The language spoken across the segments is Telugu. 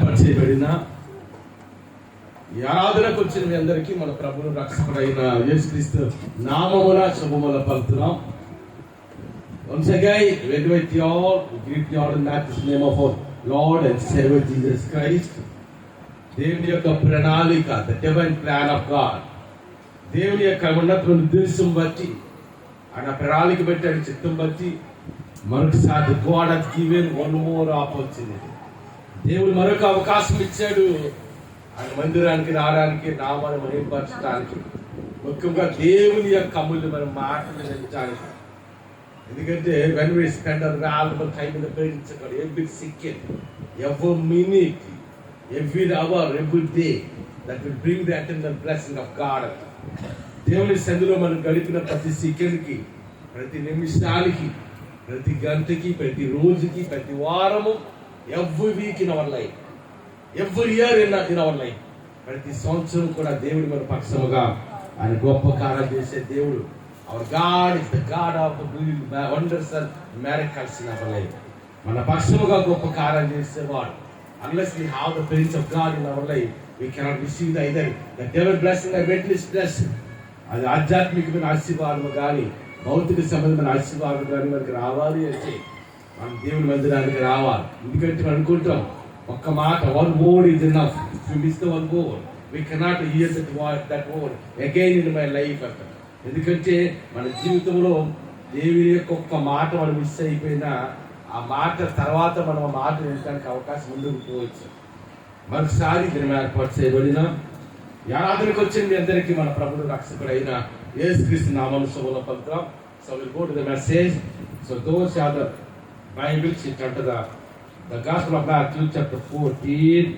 పరిచయబడిన ఈ ఆరాధనకు వచ్చిన మీ అందరికీ మన ప్రభువు రక్షకుడైన యేసుక్రీస్తు నామమున శుభములు పలుకుతున్నాం. Once again, we greet you all. We greet you all in the name of our Lord and Savior Jesus Christ. దేవుని యొక్క ప్రణాళిక, the divine plan of God. దేవుని యొక్క ఉన్నతమైన ఉద్దేశం బట్టి, ఆయన ప్రణాళిక బట్టి, ఆయన చిత్తం బట్టి మరొకసారి God has given one more opportunity. దేవుడు మరొక అవకాశం ఇచ్చాడు ఆయన మందిరానికి రావడానికి, నామాన్ని మహిమపరచడానికి, ముఖ్యంగా దేవుని యొక్క అమూల్యమైన మాటలు వినడానికి. ఎందుకంటే when we spend our valuable time in the presence of God, every second, every minute, every hour, every day, that will bring the eternal blessing of God. దేవుని సన్నిధిలో మనం గడిపిన ప్రతి సెకండ్కి, ప్రతి నిమిషానికి, ప్రతి గంటకి, ప్రతి రోజుకి, ప్రతి వారము, every week in our life, every year in our life, ప్రతి సంవత్సరం కూడా దేవుడు మన పక్షముగా ఆయన గొప్ప కార్యాలు చేసే దేవుడు. Our God is the God of doing wonders and miracles in our life. మన పక్షముగా గొప్ప కార్యాలు చేసేవాడు. Unless we have the presence of God in our life, we cannot receive either the devil blessing or witness blessing. అది ఆధ్యాత్మికమైన ఆశీర్వాదం కానీ, భౌతిక సంబంధమైన ఆశీర్వాదం కానీ మనకి రావాలి అంటే మనం దేవుని మందిరానికి రావాలి. ఎందుకంటే మనం అనుకుంటాం ఒక్క మాట, one word is enough. If we miss the one word, we cannot hear that word again in my life. ఎందుకంటే మన జీవితంలో దేవుని యొక్క ఒక్క మాట మనం మిస్ అయిపోయినా ఆ మాట తర్వాత మనం ఆ మాట వినడానికి అవకాశం ముందుకు పోవచ్చు. మరోసారి దీని ఏర్పాటు చేయబడిన ఆరాధనకు వచ్చిన మీ అందరికీ మన ప్రభువు రక్షకుడైన యేసుక్రీస్తు నామమున శుభములు పలుకుతాం. So we'll go to the message. So those are the Bibles, you turn to the Gospel of Matthew chapter 14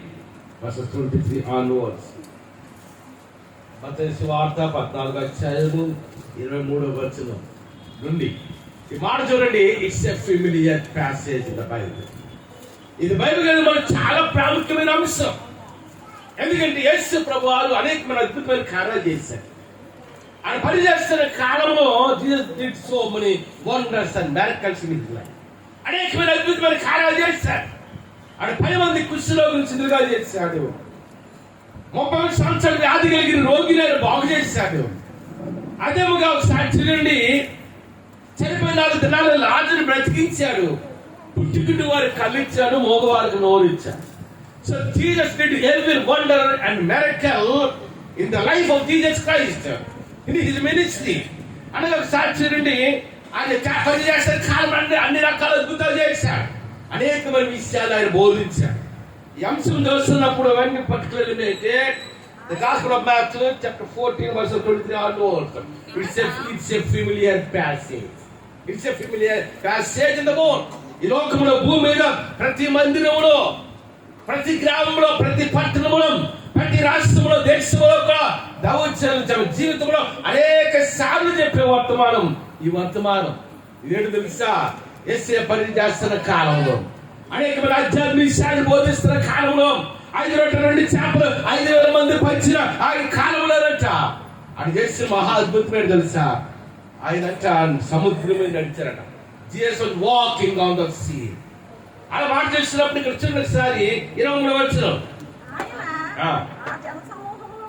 verses 23 onwards. మత్తయి సువార్త 14వ అధ్యాయము 23వ వచనం నుండి ఈ మాట చూడండి. It's a familiar passage in the Bible. ఇది బైబిల్ గ్రంథంలో మనకు చాలా ప్రాముఖ్యమైన అంశం. ఎందుకంటే యేసు ప్రభువారు అనేకమైన అద్భుతమైన కార్యాలు చేశారు. ఆయన పనిచేస్తున్న కాలంలో Jesus did so many wonders and miracles in his life. అనేకమైన అద్భుతమైన కార్యాలు చేశారు. ఆయన 10 మంది కుష్ఠరోగులను చిన్నగా చేశాడు. 30 సంవత్సరాల వ్యాధి కలిగిన రోగిని ఆయన బాగు చేశాడు. అదేముగా ఒకసారి చూడండి, చనిపోయిన 4 దినాలు లాజరును బ్రతికించాడు. పుట్టుకుంటూ వారికి కళ్ళిచ్చాడు, మోగవారికి నోరిచ్చాడు. So Jesus did every wonder and miracle in the life of Jesus Christ in his ministry. అనగా ఒకసారి చూడండి, ఆయన పని చేసిన కాలం అన్ని రకాల అద్భుతాలు చేశాడు. అనేకమైన విషయాలు ఆయన బోధించాడు. ఈ అంశం చూస్తున్నప్పుడు అవన్నీ పర్టికులర్ ఏంటంటే the Gospel of Matthew chapter 14 verse 23 onwards. It's a familiar passage. It's a familiar passage in the world. ఈ లోకంలో భూమి మీద ప్రతి మందిరంలో, ప్రతి గ్రామంలో, ప్రతి పట్టణంలో, ప్రతి రాష్ట్రంలో, దేశంలో కూడా దైవజనుల జీవితంలో అనేక సార్లు చెప్పే వర్తమానం ఈ వర్తమానం. ఇదేంటి తెలుసా? యేసయ్య పని చేస్తున్న కాలంలో, అనేకమైన ఆధ్యాత్మిక విషయాలు బోధిస్తున్న కాలంలో, 5 రొట్టెలు 2 చేపలు 5,000 మంది పంచిన ఆయన కాలంలోనంట ఆయన చేసిన మహా అద్భుతమైన తెలుసా? ఆయనంట సముద్రం మీద నడిచారట. Jesus was walking on the sea. అలా మాట చేస్తున్నప్పుడు ఇక్కడ చిన్నసారి 23వ వచనం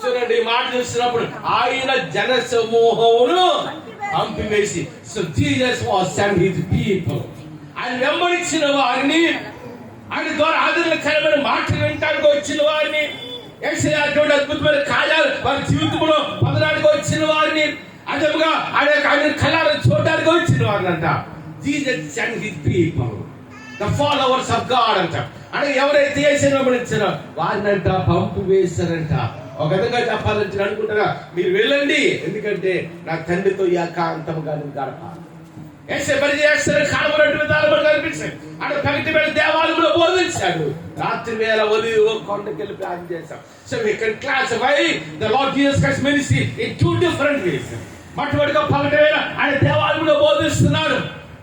చూడండి. మాట చేస్తున్నప్పుడు ఆయన జన సమూహమును పంపివేసి, so Jesus was and his people, ఆయన వెంబడించిన వారిని, ఆయన ద్వారా ఆదరణకరమైన మాటలు వినడానికి వచ్చిన వారిని, యేసయ్య అటువంటి అద్భుతమైన కార్యాలు వారి జీవితంలో పొందడానికి వచ్చిన వారిని, అదేవిధంగా ఆయన కళలను చూడడానికి వచ్చిన వారిని అంట. Jesus and his people, the followers of God అంట. అంటే ఎవరైతే యేసయ్యను వెంబడించారో వారిని అంట పంపివేశారంట. ఒక విధంగా చెప్పాలని అనుకుంటారా? మీరు వెళ్ళండి, ఎందుకంటే నా తండ్రితో ఏకాంతముగా గడపాలి. యేసయ్య పని చేస్తారని కాలంలో 2 విధాలు మనకు కనిపించాయి. అంటే పగటి వేళ దేవాలయంలో బోధించాడు, రాత్రి వేళ ఒలివ కొండకెళ్ళి ప్రార్థన చేశాం. So we can classify the Lord Jesus Christ ministry in 2 different ways. మొట్టమొదటిగా పగటి వేళ ఆయన దేవాలయంలో బోధిస్తున్నాడు.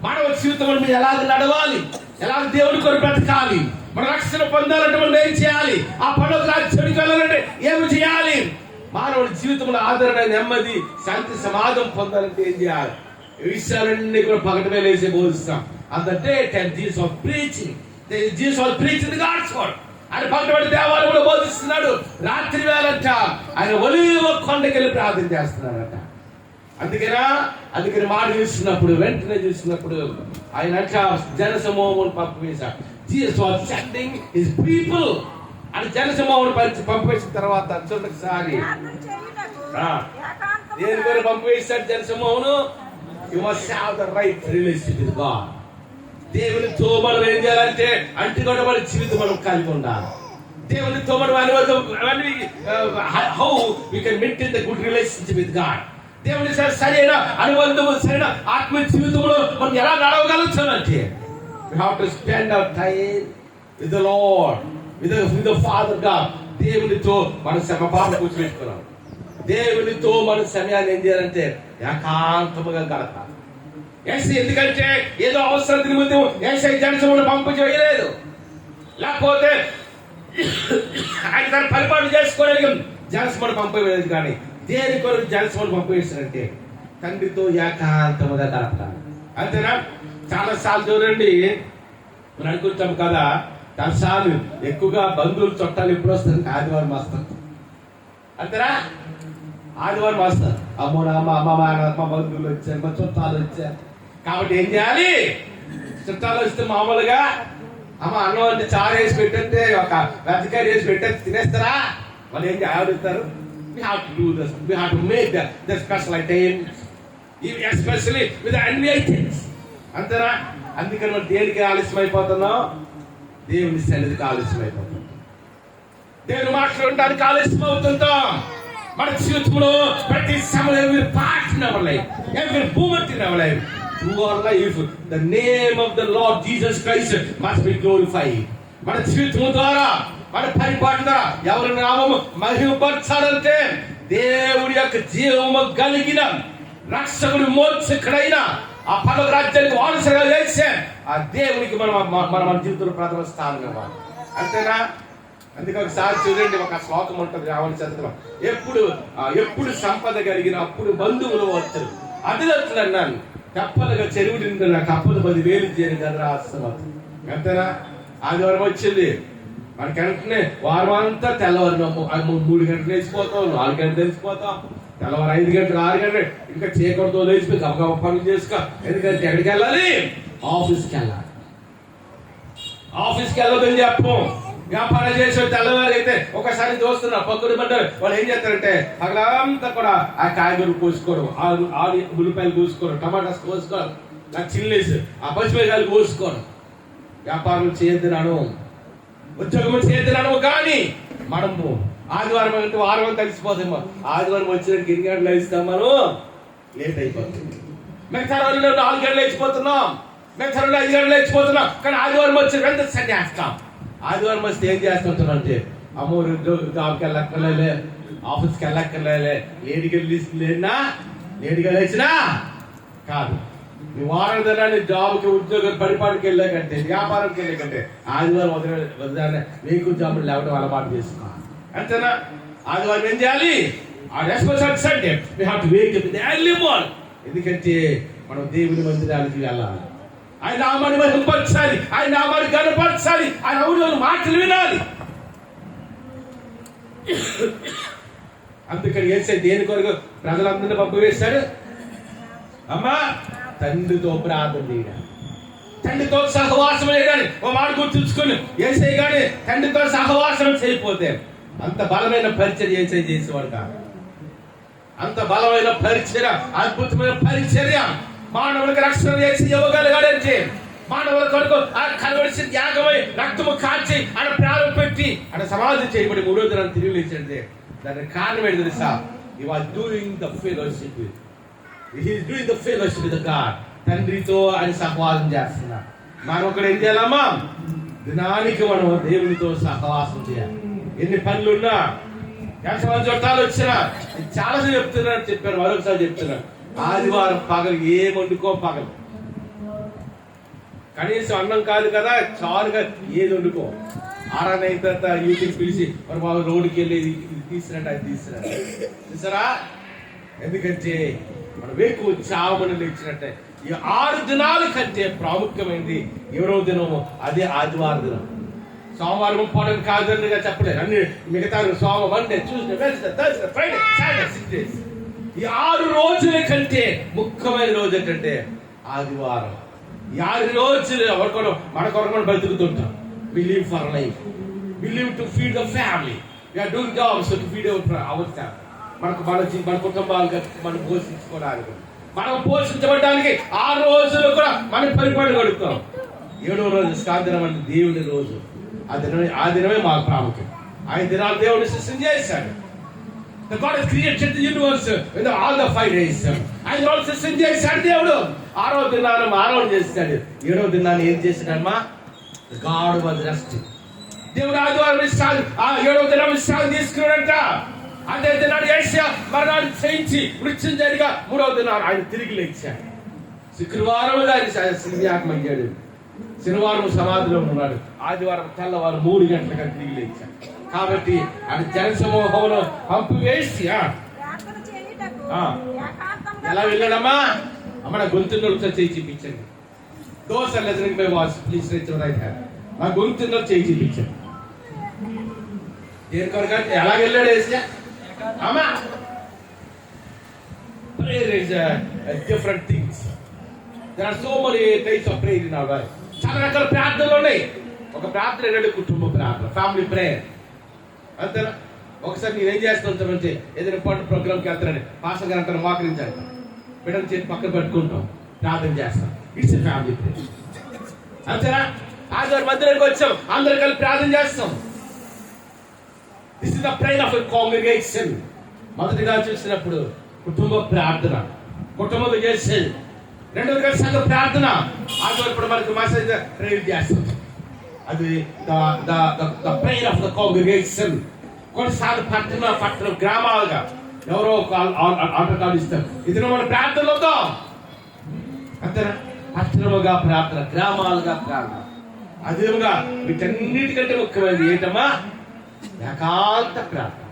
మానవ జీవితంలో మీరు ఎలాగ నడవాలి, ఎలాగ దేవుని కొరకు బ్రతకాలి, మన రక్షణ పొందాలంటే మనం ఏం చేయాలి, ఆ పనులకు రాజ్యానికి వెళ్ళాలంటే ఏమి చేయాలి, మానవుడి జీవితంలో ఆదరణ, నెమ్మది, శాంతి, సమాధానం పొందాలంటే ఏం చేయాలి, ఈ విషయాలన్నీ కూడా పగటి వేళ వేసే బోధిస్తాం. At the day time Jesus was preaching the God's word. ఆయన పక్కన దేవాలయంలో బోధిస్తున్నాడు. రాత్రి వేళంట ఆయన ఒలీవ కొండకెళ్ళి ప్రార్థన చేస్తున్నాడట. అందుకని మాట చూసినప్పుడు, వెంటనే చూసినప్పుడు ఆయన జనసమూహం పంపివేశాడు. Jesus was sending his people అని జనసమూహం పంపివేసిన తర్వాత చూడసారి దేని కొరకు పంపివేశాడు జనసమూహం? You must have the right relation with God. దేవునితో మనం ఏం చేయాలంటే అంటుకొనబడి జీవితం మనం కలిగి ఉండాలి. దేవునితో మనం how we can maintain the good relationship with God. దేవుని సరైన అనుబంధము, సరైన ఆత్మీయ జీవితంలో మనం ఎలా నడవగలుగుతామంటే we have to spend our time with the Lord, with the Father God. దేవునితో మన సమపాపం కూర్చోబెట్టుకున్నాం. దేవునితో మన సమయాన్ని ఏం చేయాలంటే ఏకాంతముగా గడపాలి. ఎందుకంటే ఏదో అవసరం నిమిత్తం ఏసై జనసమూహం పంపించలేదు, లేకపోతే ఆయన తన పరిపాలన చేసుకోవడానికి జనసమూహం పంపలేదు. కానీ దేని కొరకు జనసమూహం పంపిస్తారంటే తండ్రితో ఏకాంతముగా గడపాలి. అంతేనా? చాలా సార్లు చూడండి, మనం అనుకుంటాం కదా, చాలాసార్లు ఎక్కువగా బంధువులు చుట్టాలు ఎప్పుడు వస్తారు? ఆదివారం వస్తారు. అంతేనా? ఆదివారం వస్తారు. అమ్మో మా బంధువులు వచ్చారు, మా చుట్టాలు వచ్చారు. కాబట్టి ఏం చేయాలి? చుట్టాలు వస్తే మామూలుగా అమ్మ అన్నం అంటే చారు వేసి పెట్టేస్తే, ఒక వెతకాయ వేసి పెట్టేసి తినేస్తారా? వాళ్ళు ఏం ఆలోచిస్తారు? We have to do this. We have to make the special items, especially with the invitations. అంతేనా? అందుకని మనం దేనికి ఆలస్యం అయిపోతున్నాం? దేవుని సన్నిధికి ఆలస్యం అయిపోతున్నాం. దేవుని మాట్లాడడానికి ఆలస్యం అవుతుంటాం. మన జీవితంలో ప్రతి సమయం every part in our life, every moment in our life, through our life, the name of the Lord Jesus Christ must be glorified. మన జీవితం ద్వారా, మన పరిపాలన ద్వారా ఎవరి నామము మహిమపరచాలంటే దేవుడి యొక్క జీవము కలిగిన రక్షకుడు మోక్షకుడైన ఆ పరలోక రాజ్యానికి వారసులుగా చేసే ఆ దేవునికి మన జీవితంలో ప్రథమ స్థానం ఇవ్వాలి. అంతేనా? అందుకే ఒకసారి చూడండి, ఒక శ్లోకం ఉంటుంది రావణ చదువులో, ఎప్పుడు సంపద కలిగిన అప్పుడు బంధువులు వస్తారు. అదిలట్లు అన్నాను, కప్పలుగా చెరువు నిండిన కప్పలు 10,000 చేయని కదా అసలు. అంతేనా? ఆదివారం వచ్చింది మనకి వెంటనే వారం అంతా తెల్లవారు 3 గంటలు లేచిపోతాం, 4 గంటలు తెలిసిపోతాం, తెల్లవారు 5 గంటలు 6 గంటలు ఇంకా చేయకూడదు లేచిపోయి గబగబ పనులు చేసుకో. ఎందుకంటే ఎక్కడికి వెళ్ళాలి? ఆఫీస్కి వెళ్ళాలి. ఆఫీస్కి వెళ్ళదని చెప్పం. వ్యాపారం చేసే తెల్లవారు అయితే ఒకసారి చూస్తున్నా పక్కన పడ్డారు, వాళ్ళు ఏం చేస్తారంటే పగలంతా కూడా ఆ కాయగూరలు కోసుకోవడం, ఉల్లిపాయలు కోసుకోవడం, టమాటాస్ కోసుకోవడం, నాకు చిల్లేసి ఆ పచ్చిమిరకాయలు కోసుకోవడం. వ్యాపారం చేయొద్దున్నాను, ఉద్యోగం చేయొద్దున్నాను. కానీ మనము ఆదివారం అంటే వారం కలిసిపోతాము. ఆదివారం వచ్చినాక 8 గంటలు వేస్తాం, మనం లేట్ అయిపోతుంది. మిగతా రోజుల్లో 4 గంటలు వేసిపోతున్నాం, మిగతా రోజుల్లో 5 గంటలు వేసిపోతున్నాం. కానీ ఆదివారం వచ్చి వెంటనే సన్యాస్తాం. ఆదివారం వస్తే ఏం చేస్తుంటాం అంటే అమ్మో జాబ్కి వెళ్ళక్కర్లే, ఆఫీస్కి వెళ్ళక్కర్లే, లేటుగా లేచినా కాదు. నీ వారం దినాన్ని జాబ్కి, ఉద్యోగం, పరిపాలనకి వెళ్ళాకంటే, వ్యాపారంకి వెళ్ళాకంటే ఆదివారం వదిలే మీకు జాబులు లేవడం అలవాటు చేసుకోవాలి. అంతేనా? ఆదివారం ఏం చేయాలి? ఆ responsibility Sunday we have to wake up in the early morning. ఎందుకంటే మనం దేవుని మందిరానికి వెళ్ళాలి, ఆయన నామాన్ని మహిమపరచాలి, ఆయన నామాన్ని గణపరచాలి, ఆయన ఔషధ మాటలు వినాలి. అందుకని యేసయ్య దేని కొరకు ప్రజలందరినీ పంపివేశాడు? అమ్మా తండ్రితో ప్రార్థన చేయడానికి, తండ్రితో సహవాసం చేయడానికి. ఓ మాట గుర్తుంచుకుని, యేసయ్య గాని తండ్రితో సహవాసం చేయకపోతే అంత బలమైన పరిచర్య యేసయ్య చేసేవాడు కాదు. అంత బలమైన పరిచర్య, అద్భుతమైన పరిచర్య మానవులకు రక్షణ చేసి ఇవ్వగలిగాడంటే, మానవుల కొరకు ఆ కలవలసిన త్యాగమై రక్తము కాల్చి ఆయన ప్రాణం పెట్టి ఆయన సమాధి చేయబడి 3వ దినాన్ని తిరిగి లేచాడంటే దానికి కారణం ఏంటి తెలుసా? He was doing the fellowship with, he is doing the fellowship with God. తండ్రితో ఆయన సహవాసం చేస్తున్నారు. మనం ఒకటి ఏం చేయాలమ్మా? దినానికి మనం దేవునితో సహవాసం చేయాలి. ఎన్ని పనులున్నా, ఎంతమంది చుట్టాలు వచ్చినా, చాలాసార్లు చెప్పారు, మరొకసారి చెప్తున్నారు, ఆదివారం పగలు ఏం వండుకో, పగలు కనీసం అన్నం కాదు కదా, చారుగా ఏది వండుకో. ఆరాధన అయిన తర్వాత యూట్యూబ్ పిలిచి మరి బాబు రోడ్డుకి వెళ్ళి ఇది తీసుకురండి, అది తీసుకురండి, చూసారా? ఎందుకంటే మనం ఎక్కువ చావమని లేచినట్టే. ఈ 6 దినాల కంటే ప్రాముఖ్యమైనది 7వ దినము, అదే ఆదివారం దినం. సోమవారం ఇంపార్టెంట్ కాదనిగా చెప్పలేదు. అన్ని మిగతా సోమవారం, Monday, Tuesday, Wednesday, Thursday, Friday, Saturday, 6 days. ఈ 6 రోజుల కంటే ముఖ్యమైన రోజు ఏంటంటే ఆదివారం. ఈ 6 రోజులు మన కొరకు బతుకుతుంటాం. We live for life. We live to feed the family. We are doing jobs to feed our family. మన కుటుంబాలుగా మనం పోషించుకోవడానికి, మనం పోషించబడడానికి 6 రోజులు కూడా మనం పరిపాలన గడుపుతాం. 7వ రోజు విశ్రాంతిదినం అంటే దేవుని రోజు. ఆ దినమే మాకు ప్రాముఖ్యం. ఆయన దినాలు దేవుని సృష్టి చేశాడు. The God has created the universe with all the 5 days. ఆయన రోజు సృష్టి చేశాడు దేవుడు. 6వ దినాన్ని మానవుడు చేశాడు. 7వ దినాన్ని ఏం చేశాడమ్మా? God was resting. దేవుడు ఆదివారం విశ్రాంతి, 7వ దినం విశ్రాంతి తీసుకున్నాడంట. అదే దినాన్ని యేసయ్య మరణాన్ని చేయించి మృత్యుంజయుడిగా 3వ దినాన్ని ఆయన తిరిగి లేచాడు. శుక్రవారం ఆయన శిల్వ్యాత్మయ్యాడు. శనివారం సమాధిలో ఉన్నాడు. ఆదివారం తెల్లవారు 3 గంటలకు తిరిగి లేచాడు. కాబట్టి అది జనసమూహంలో పంపివేసి ఎలా వెళ్ళాడమ్మా? అమ్మ గొంతున్నోళ్ళతో చేయి చూపించండి. Those are listening my voice, please raise your right hand. నా గొంతున్నో చేయి చూపించండి. దేని కొరకు? ఎలా వెళ్ళాడు యేసయ్య? అమ్మా, prayer is different things. There are so many types of prayer in our life. చాలా రకాల ప్రార్థనలు ఉన్నాయి. ఒక ప్రార్థన ఏంటంటే కుటుంబ ప్రార్థన, ఫ్యామిలీ ప్రేయర్. అంతేనా? ఒకసారి నేనేం చేస్తుంటామంటే ఏదైనా ఇంపార్టెంట్ ప్రోగ్రామ్కి వెళ్తానని పాస్టర్ గారు అంటారు, మోకరించాలి, బిడ్డలు చేతి పక్కన పెట్టుకుంటాం, ప్రార్థన చేస్తాం. It's a family prayer. అంతేనా? ఆదివారం మందిరానికి వచ్చాం, అందరూ కలిసి ప్రార్థన చేస్తాం. This is the prayer of a congregation. మొదటిగా చూసినప్పుడు కుటుంబ ప్రార్థన, కుటుంబంలో చేసేది. రెండవదిగా సంఘ ప్రార్థన. ఆదివారం ఇప్పుడు మనకు మెసేజ్ ప్రేయర్ చేస్తాం. అది the prayer of the congregation. కొన్నిసార్లు పట్టణం గ్రామాలుగా ఎవరో ఆటకాలు ఇస్తారు. ఇది మన ప్రార్థనలో ఉందాం. అంతేనా? పట్టణముగా ప్రార్థన, గ్రామాలుగా ప్రార్థన. అదేవిధంగా వీటన్నిటికంటే ముఖ్యమైనది ఏంటమ్మా? ఏకాంత ప్రార్థన.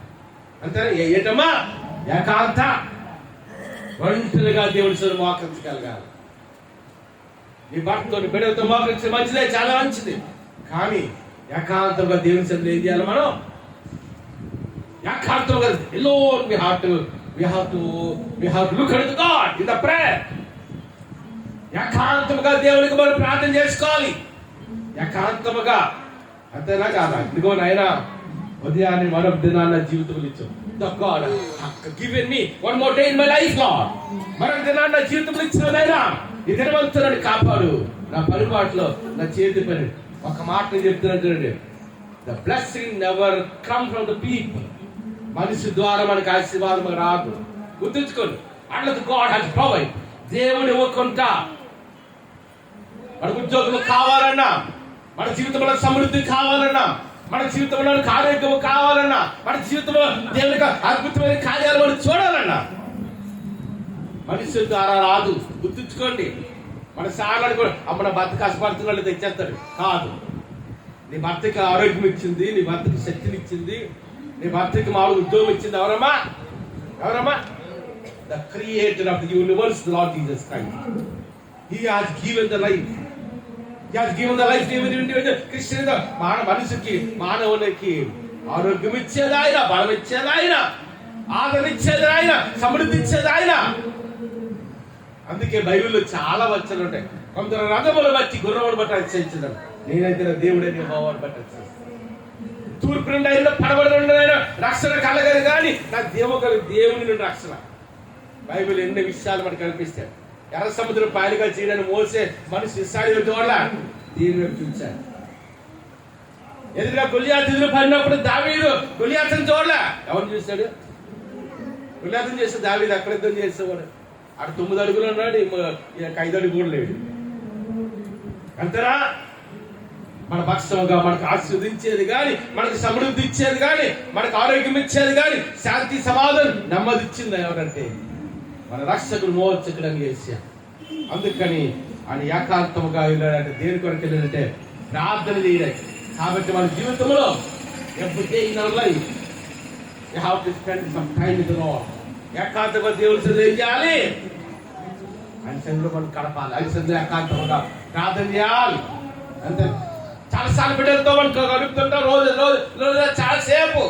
అంతేనా? ఏంటమ్మా? ఏకాంత. ఒంటరిగా దేవుడి సన్నిధిలో మోకరించగలగాలి. నీ భర్తతో బిడ్డలతో మోకరించే మంచిదే, చాలా మంచిది. కానీ ఏకాంతంగా దేవుని సన్నిధిలో ఏం చేయాలి మనం? ఏకాంతంగా alone we have to look at God in the prayer. ఏకాంతముగా దేవునికి మనం ప్రార్థన చేసుకోవాలి. ఏకాంతముగా. అంతేనా కాదా? ఇదిగో నాయనా, ఉదయాన్నే మరొక దినాన్న జీవితం ఇచ్చావు. God given me one more day in my life, Lord. మరొక దినాన్న జీవితం ఇచ్చావు నాయనా. ఈ దినమంతా నన్ను కాపాడు. నా పనిపాట్లో, నా చేతి పని. ఒక మాట నేను చెప్తున్నాను చూడండి, the blessing never come from the people. మనిషి ద్వారా మనకు ఆశీర్వాదం రాదు. గుర్తుంచుకోండి. అట్లా గాడ్ హస్ ప్రొవైడ్. దేవుడు ఇవ్వకుండా మనకు ఉద్యోగం కావాలన్నా, మన జీవితంలో సమృద్ధి కావాలన్నా, మన జీవితంలో ఆరోగ్యం కావాలన్నా, మన జీవితంలో దేవునికి అద్భుతమైన కార్యాలు మనం చూడాలన్నా మనిషి ద్వారా రాదు. గుర్తుంచుకోండి. మన సాగడు కూడా మన భర్త కష్టపడుతున్నాడు తెచ్చేస్తాడు కాదు. నీ భర్తకి ఆరోగ్యం ఇచ్చింది, నీ భర్తకి శక్తిని ఇచ్చింది, నీ భర్తకి మామూలు ఉద్యోగం ఇచ్చింది ఎవరమ్మా? The creator of the universe, the lord Jesus Christ. He has given the life. He has given the life to every individual Christian. మనిషికి, మానవునికి ఆరోగ్యం ఇచ్చేది ఆయన, బలం ఇచ్చేది ఆయన, ఆదరణ ఇచ్చేది ఆయన, సమృద్ధి ఇచ్చేది ఆయన. అందుకే బైబిల్లో చాలా వచనాలు ఉంటాయి. కొందరు రథములు బట్టి, గుర్రములు బట్టి అతిశయించడం. నేనైతే నా దేవుడే యెహోవాను బట్టి అతిశయిస్తాను. తూర్పు నుండి అయినా, పడమటి నుండి అయినా రక్షణ కలగదు, కానీ నా దేవుని నుండి రక్షణ. బైబిల్ ఎన్ని విషయాలు మనకు కనిపిస్తాయి. ఎర్ర సముద్రం పాయలుగా చేయడానికి మోసే మనిషి ఇశ్రాయేలు చూడలా, దీని వైపు చూశాడు. ఎదురుగా గొలియాతు ఎదురు పడినప్పుడు దావీదు గొలియాతుని చూడలా, ఎవరు చూశాడు? గొలియాతుని చేస్తే దావీదు అక్కడ యుద్ధం చేసేవాడు. అటు 9 అడుగులు ఉన్నాడు, 5 అడుగు కూడా లేడు. అంతేనా? మన పక్షముగా మనకు ఆశీర్వదించేది కానీ, మనకు సమృద్ధి ఇచ్చేది కానీ, మనకు ఆరోగ్యం ఇచ్చేది కానీ, శాంతి సమాధానం నెమ్మది ఇచ్చింది ఎవరంటే మన రక్షకుడు, మోచకుడు అని యేసయ్య. అందుకని ఆయన ఏకాంతముగా వెళ్ళాడంటే దేని కొరకు వెళ్ళాడంటే ప్రార్థన చేయడానికి. కాబట్టి మన జీవితంలో every day in our life you have to spend some time with the lord. ఏకాంతంగా దేవుని సన్నిధిలో ఏం చేయాలి? ఆయన సన్నిధిలో మనం గడపాలి. ఆయన సన్నిధిలో ఏకాంతంగా ప్రార్థన చేయాలి. అంతే. చాలాసార్లు బిడ్డలతో మనం గడుపుతుంటాం, రోజు చాలా సేపు.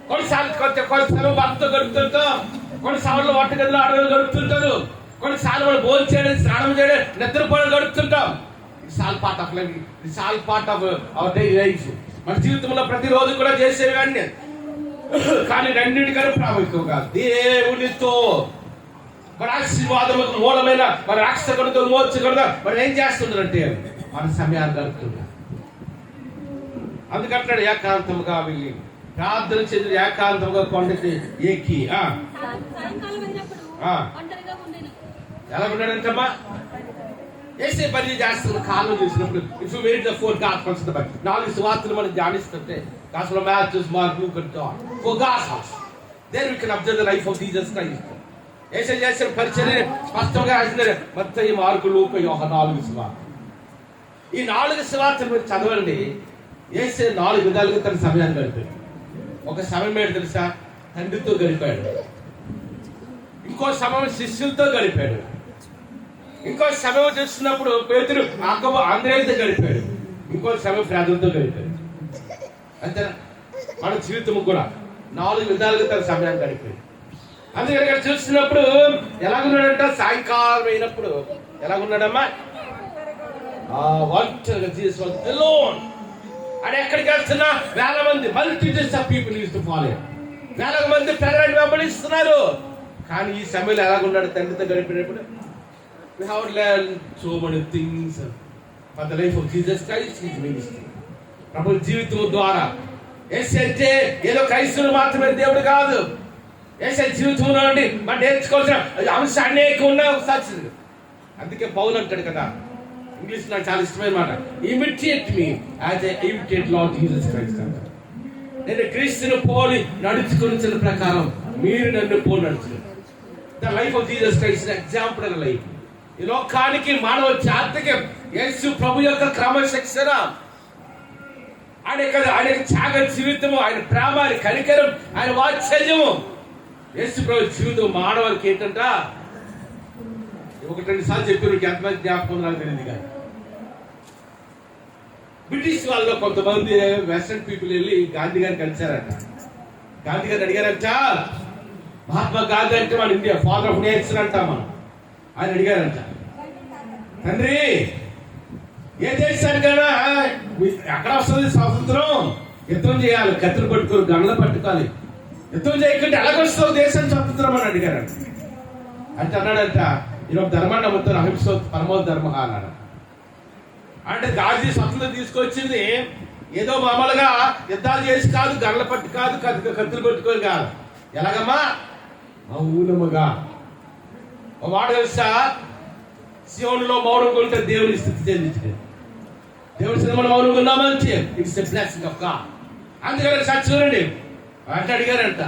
కొన్నిసార్లు భర్తతో గడుపుతుంటాం, కొన్నిసార్లు వంటగదిలో అడవులు గడుపుతుంటారు, కొన్నిసార్లు మనం భోజనం చేయడం, స్నానం చేయడం, నిద్రపోవడం గడుపుతుంటాం. It's all part of life, it's all part of our daily life. మన జీవితంలో ప్రతిరోజు కూడా చేసేవాడిని, కానీ రెండింటికన్నా ప్రాముఖ్యంగా దేవునితో మన ఆశీర్వాదములకు మూలమైన మన రక్షకుడితో మోర్చకూడదు. మనం ఏం చేస్తుంటారంటే మన సమయాన్ని గడుపుతున్నాం. అందుకంటాడు ఏకాంతముగా వెళ్ళి ప్రార్థన చేసి ఏకాంతంగా కొండకి ఎక్కి ఎలా ఉన్నాడంటమ్మా వేసే పని చేస్తున్న కాలం చూసినప్పుడు if you wait the four gospels, 4 సువార్తలు మనం ధ్యానిస్తుంటే gospel of Matthew, Mark, Luke and John, four gospels, there we can observe the life of Jesus Christ. యేసు చేసిన పరిచర్య స్పష్టంగా రాసినారు మత్తయి, మార్కు, లూకా, యోహాను 4 సువార్తలు. ఈ 4 సువార్తలు మీరు చదవండి. యేసు 4 విధాలుగా తన సమయాన్ని గడిపాడు. ఒక సమయం ఏంటి తెలుసా? తండ్రితో గడిపాడు. ఇంకో సమయం శిష్యులతో గడిపాడు. ఇంకో సమయం చూస్తున్నప్పుడు పేతురు, యాకోబు, ఆంద్రేయులతో గడిపాడు. ఇంకో సమయం ప్రార్థనతో గడిపాడు. అంతేనా? మన జీవితం కూడా 4 విధాలుగా తన సమయాన్ని గడిపాడు. అందుకని ఇక్కడ చూస్తున్నప్పుడు ఎలాగున్నాడంట? సాయంకాలం అయినప్పుడు ఎలాగున్నాడమ్మా? అని ఎక్కడికి వెళ్తున్నా వేల మంది multitudes of people used to follow, వేల మంది ప్రజలను వెంబడిస్తున్నారు. కానీ ఈ సమయంలో ఎలాగున్నాడు? తండ్రితో గడిపినప్పుడు we have learned so many things for the life of Jesus Christ, his ministry. ప్రభు జీవితం ద్వారా యేసు అంటే ఏదో క్రైస్తవులు మాత్రమే దేవుడు కాదు. యేసు జీవితంలో నుండి మనం నేర్చుకోవాల్సిన అంశాలు అనేక ఉన్నాయి. అందుకే పౌలు అంటాడు కదా, ఇంగ్లీష్ నాకు చాలా ఇష్టమైన మాట, imitate me as I imitate Lord Jesus Christ అంటారు. నేను క్రీస్తును పోలి నడుచుకున్న ప్రకారం మీరు నన్ను పోలి నడుచుకున్నారు. The life of Jesus Christ example life. ఈ లోకానికి మానవ జాతికి యేసు ప్రభు యొక్క క్రమశిక్షణ, ఆయన త్యాగ జీవితము, ఆయన ప్రేమ, ఆయన కనికరం, ఆయన వాత్సల్యము, యేసు ప్రభు జీవితం మానవానికి ఏంటంట 1-2 సార్లు చెప్పారు. ఎంతమంది జ్ఞాపకం నాకు తెలియదు. కానీ బ్రిటిష్ వాళ్ళు కొంతమంది వెస్టర్న్ పీపుల్ వెళ్ళి గాంధీ గారిని కలిశారంట. గాంధీ గారిని అడిగారంట, మహాత్మా గాంధీ అంటే మన ఇండియా ఫాదర్ ఆఫ్ నేచర్ అంటాం మనం. ఆయన అడిగారంట, తండ్రి ఏ దేశానికైనా ఎక్కడ వస్తుంది స్వాతంత్రం? యుద్ధం చేయాలి, కత్తులు పట్టుకోరు, గన్నులు పట్టుకోవాలి. యుద్ధం చేయకుంటే ఎలాగొస్తావు దేశం స్వాతంత్రం అని అడిగారంట. అంటే అన్నాడంట, ఈరోజు ధర్మాన్ని నమ్ముతారు, అహింస పరమో ధర్మ అన్నాడు. అంటే గాంధీ స్వతంత్రం తీసుకొచ్చింది ఏదో మామూలుగా యుద్ధాలు చేసి కాదు, గన్నులు పట్టు కాదు, కత్తులు పట్టుకొని కాదు. ఎలాగమ్మా? మౌనముగా. ఒక మాట తెలుసా, సియోనులో మౌనం కొంటే దేవుని స్థితి చెందించలేదు. దేవుని స్థితి మనం మౌనంగా ఉన్నామంటే it's a blessing of God. అందుకని సార్ చూడండి, అంటే అడిగారంట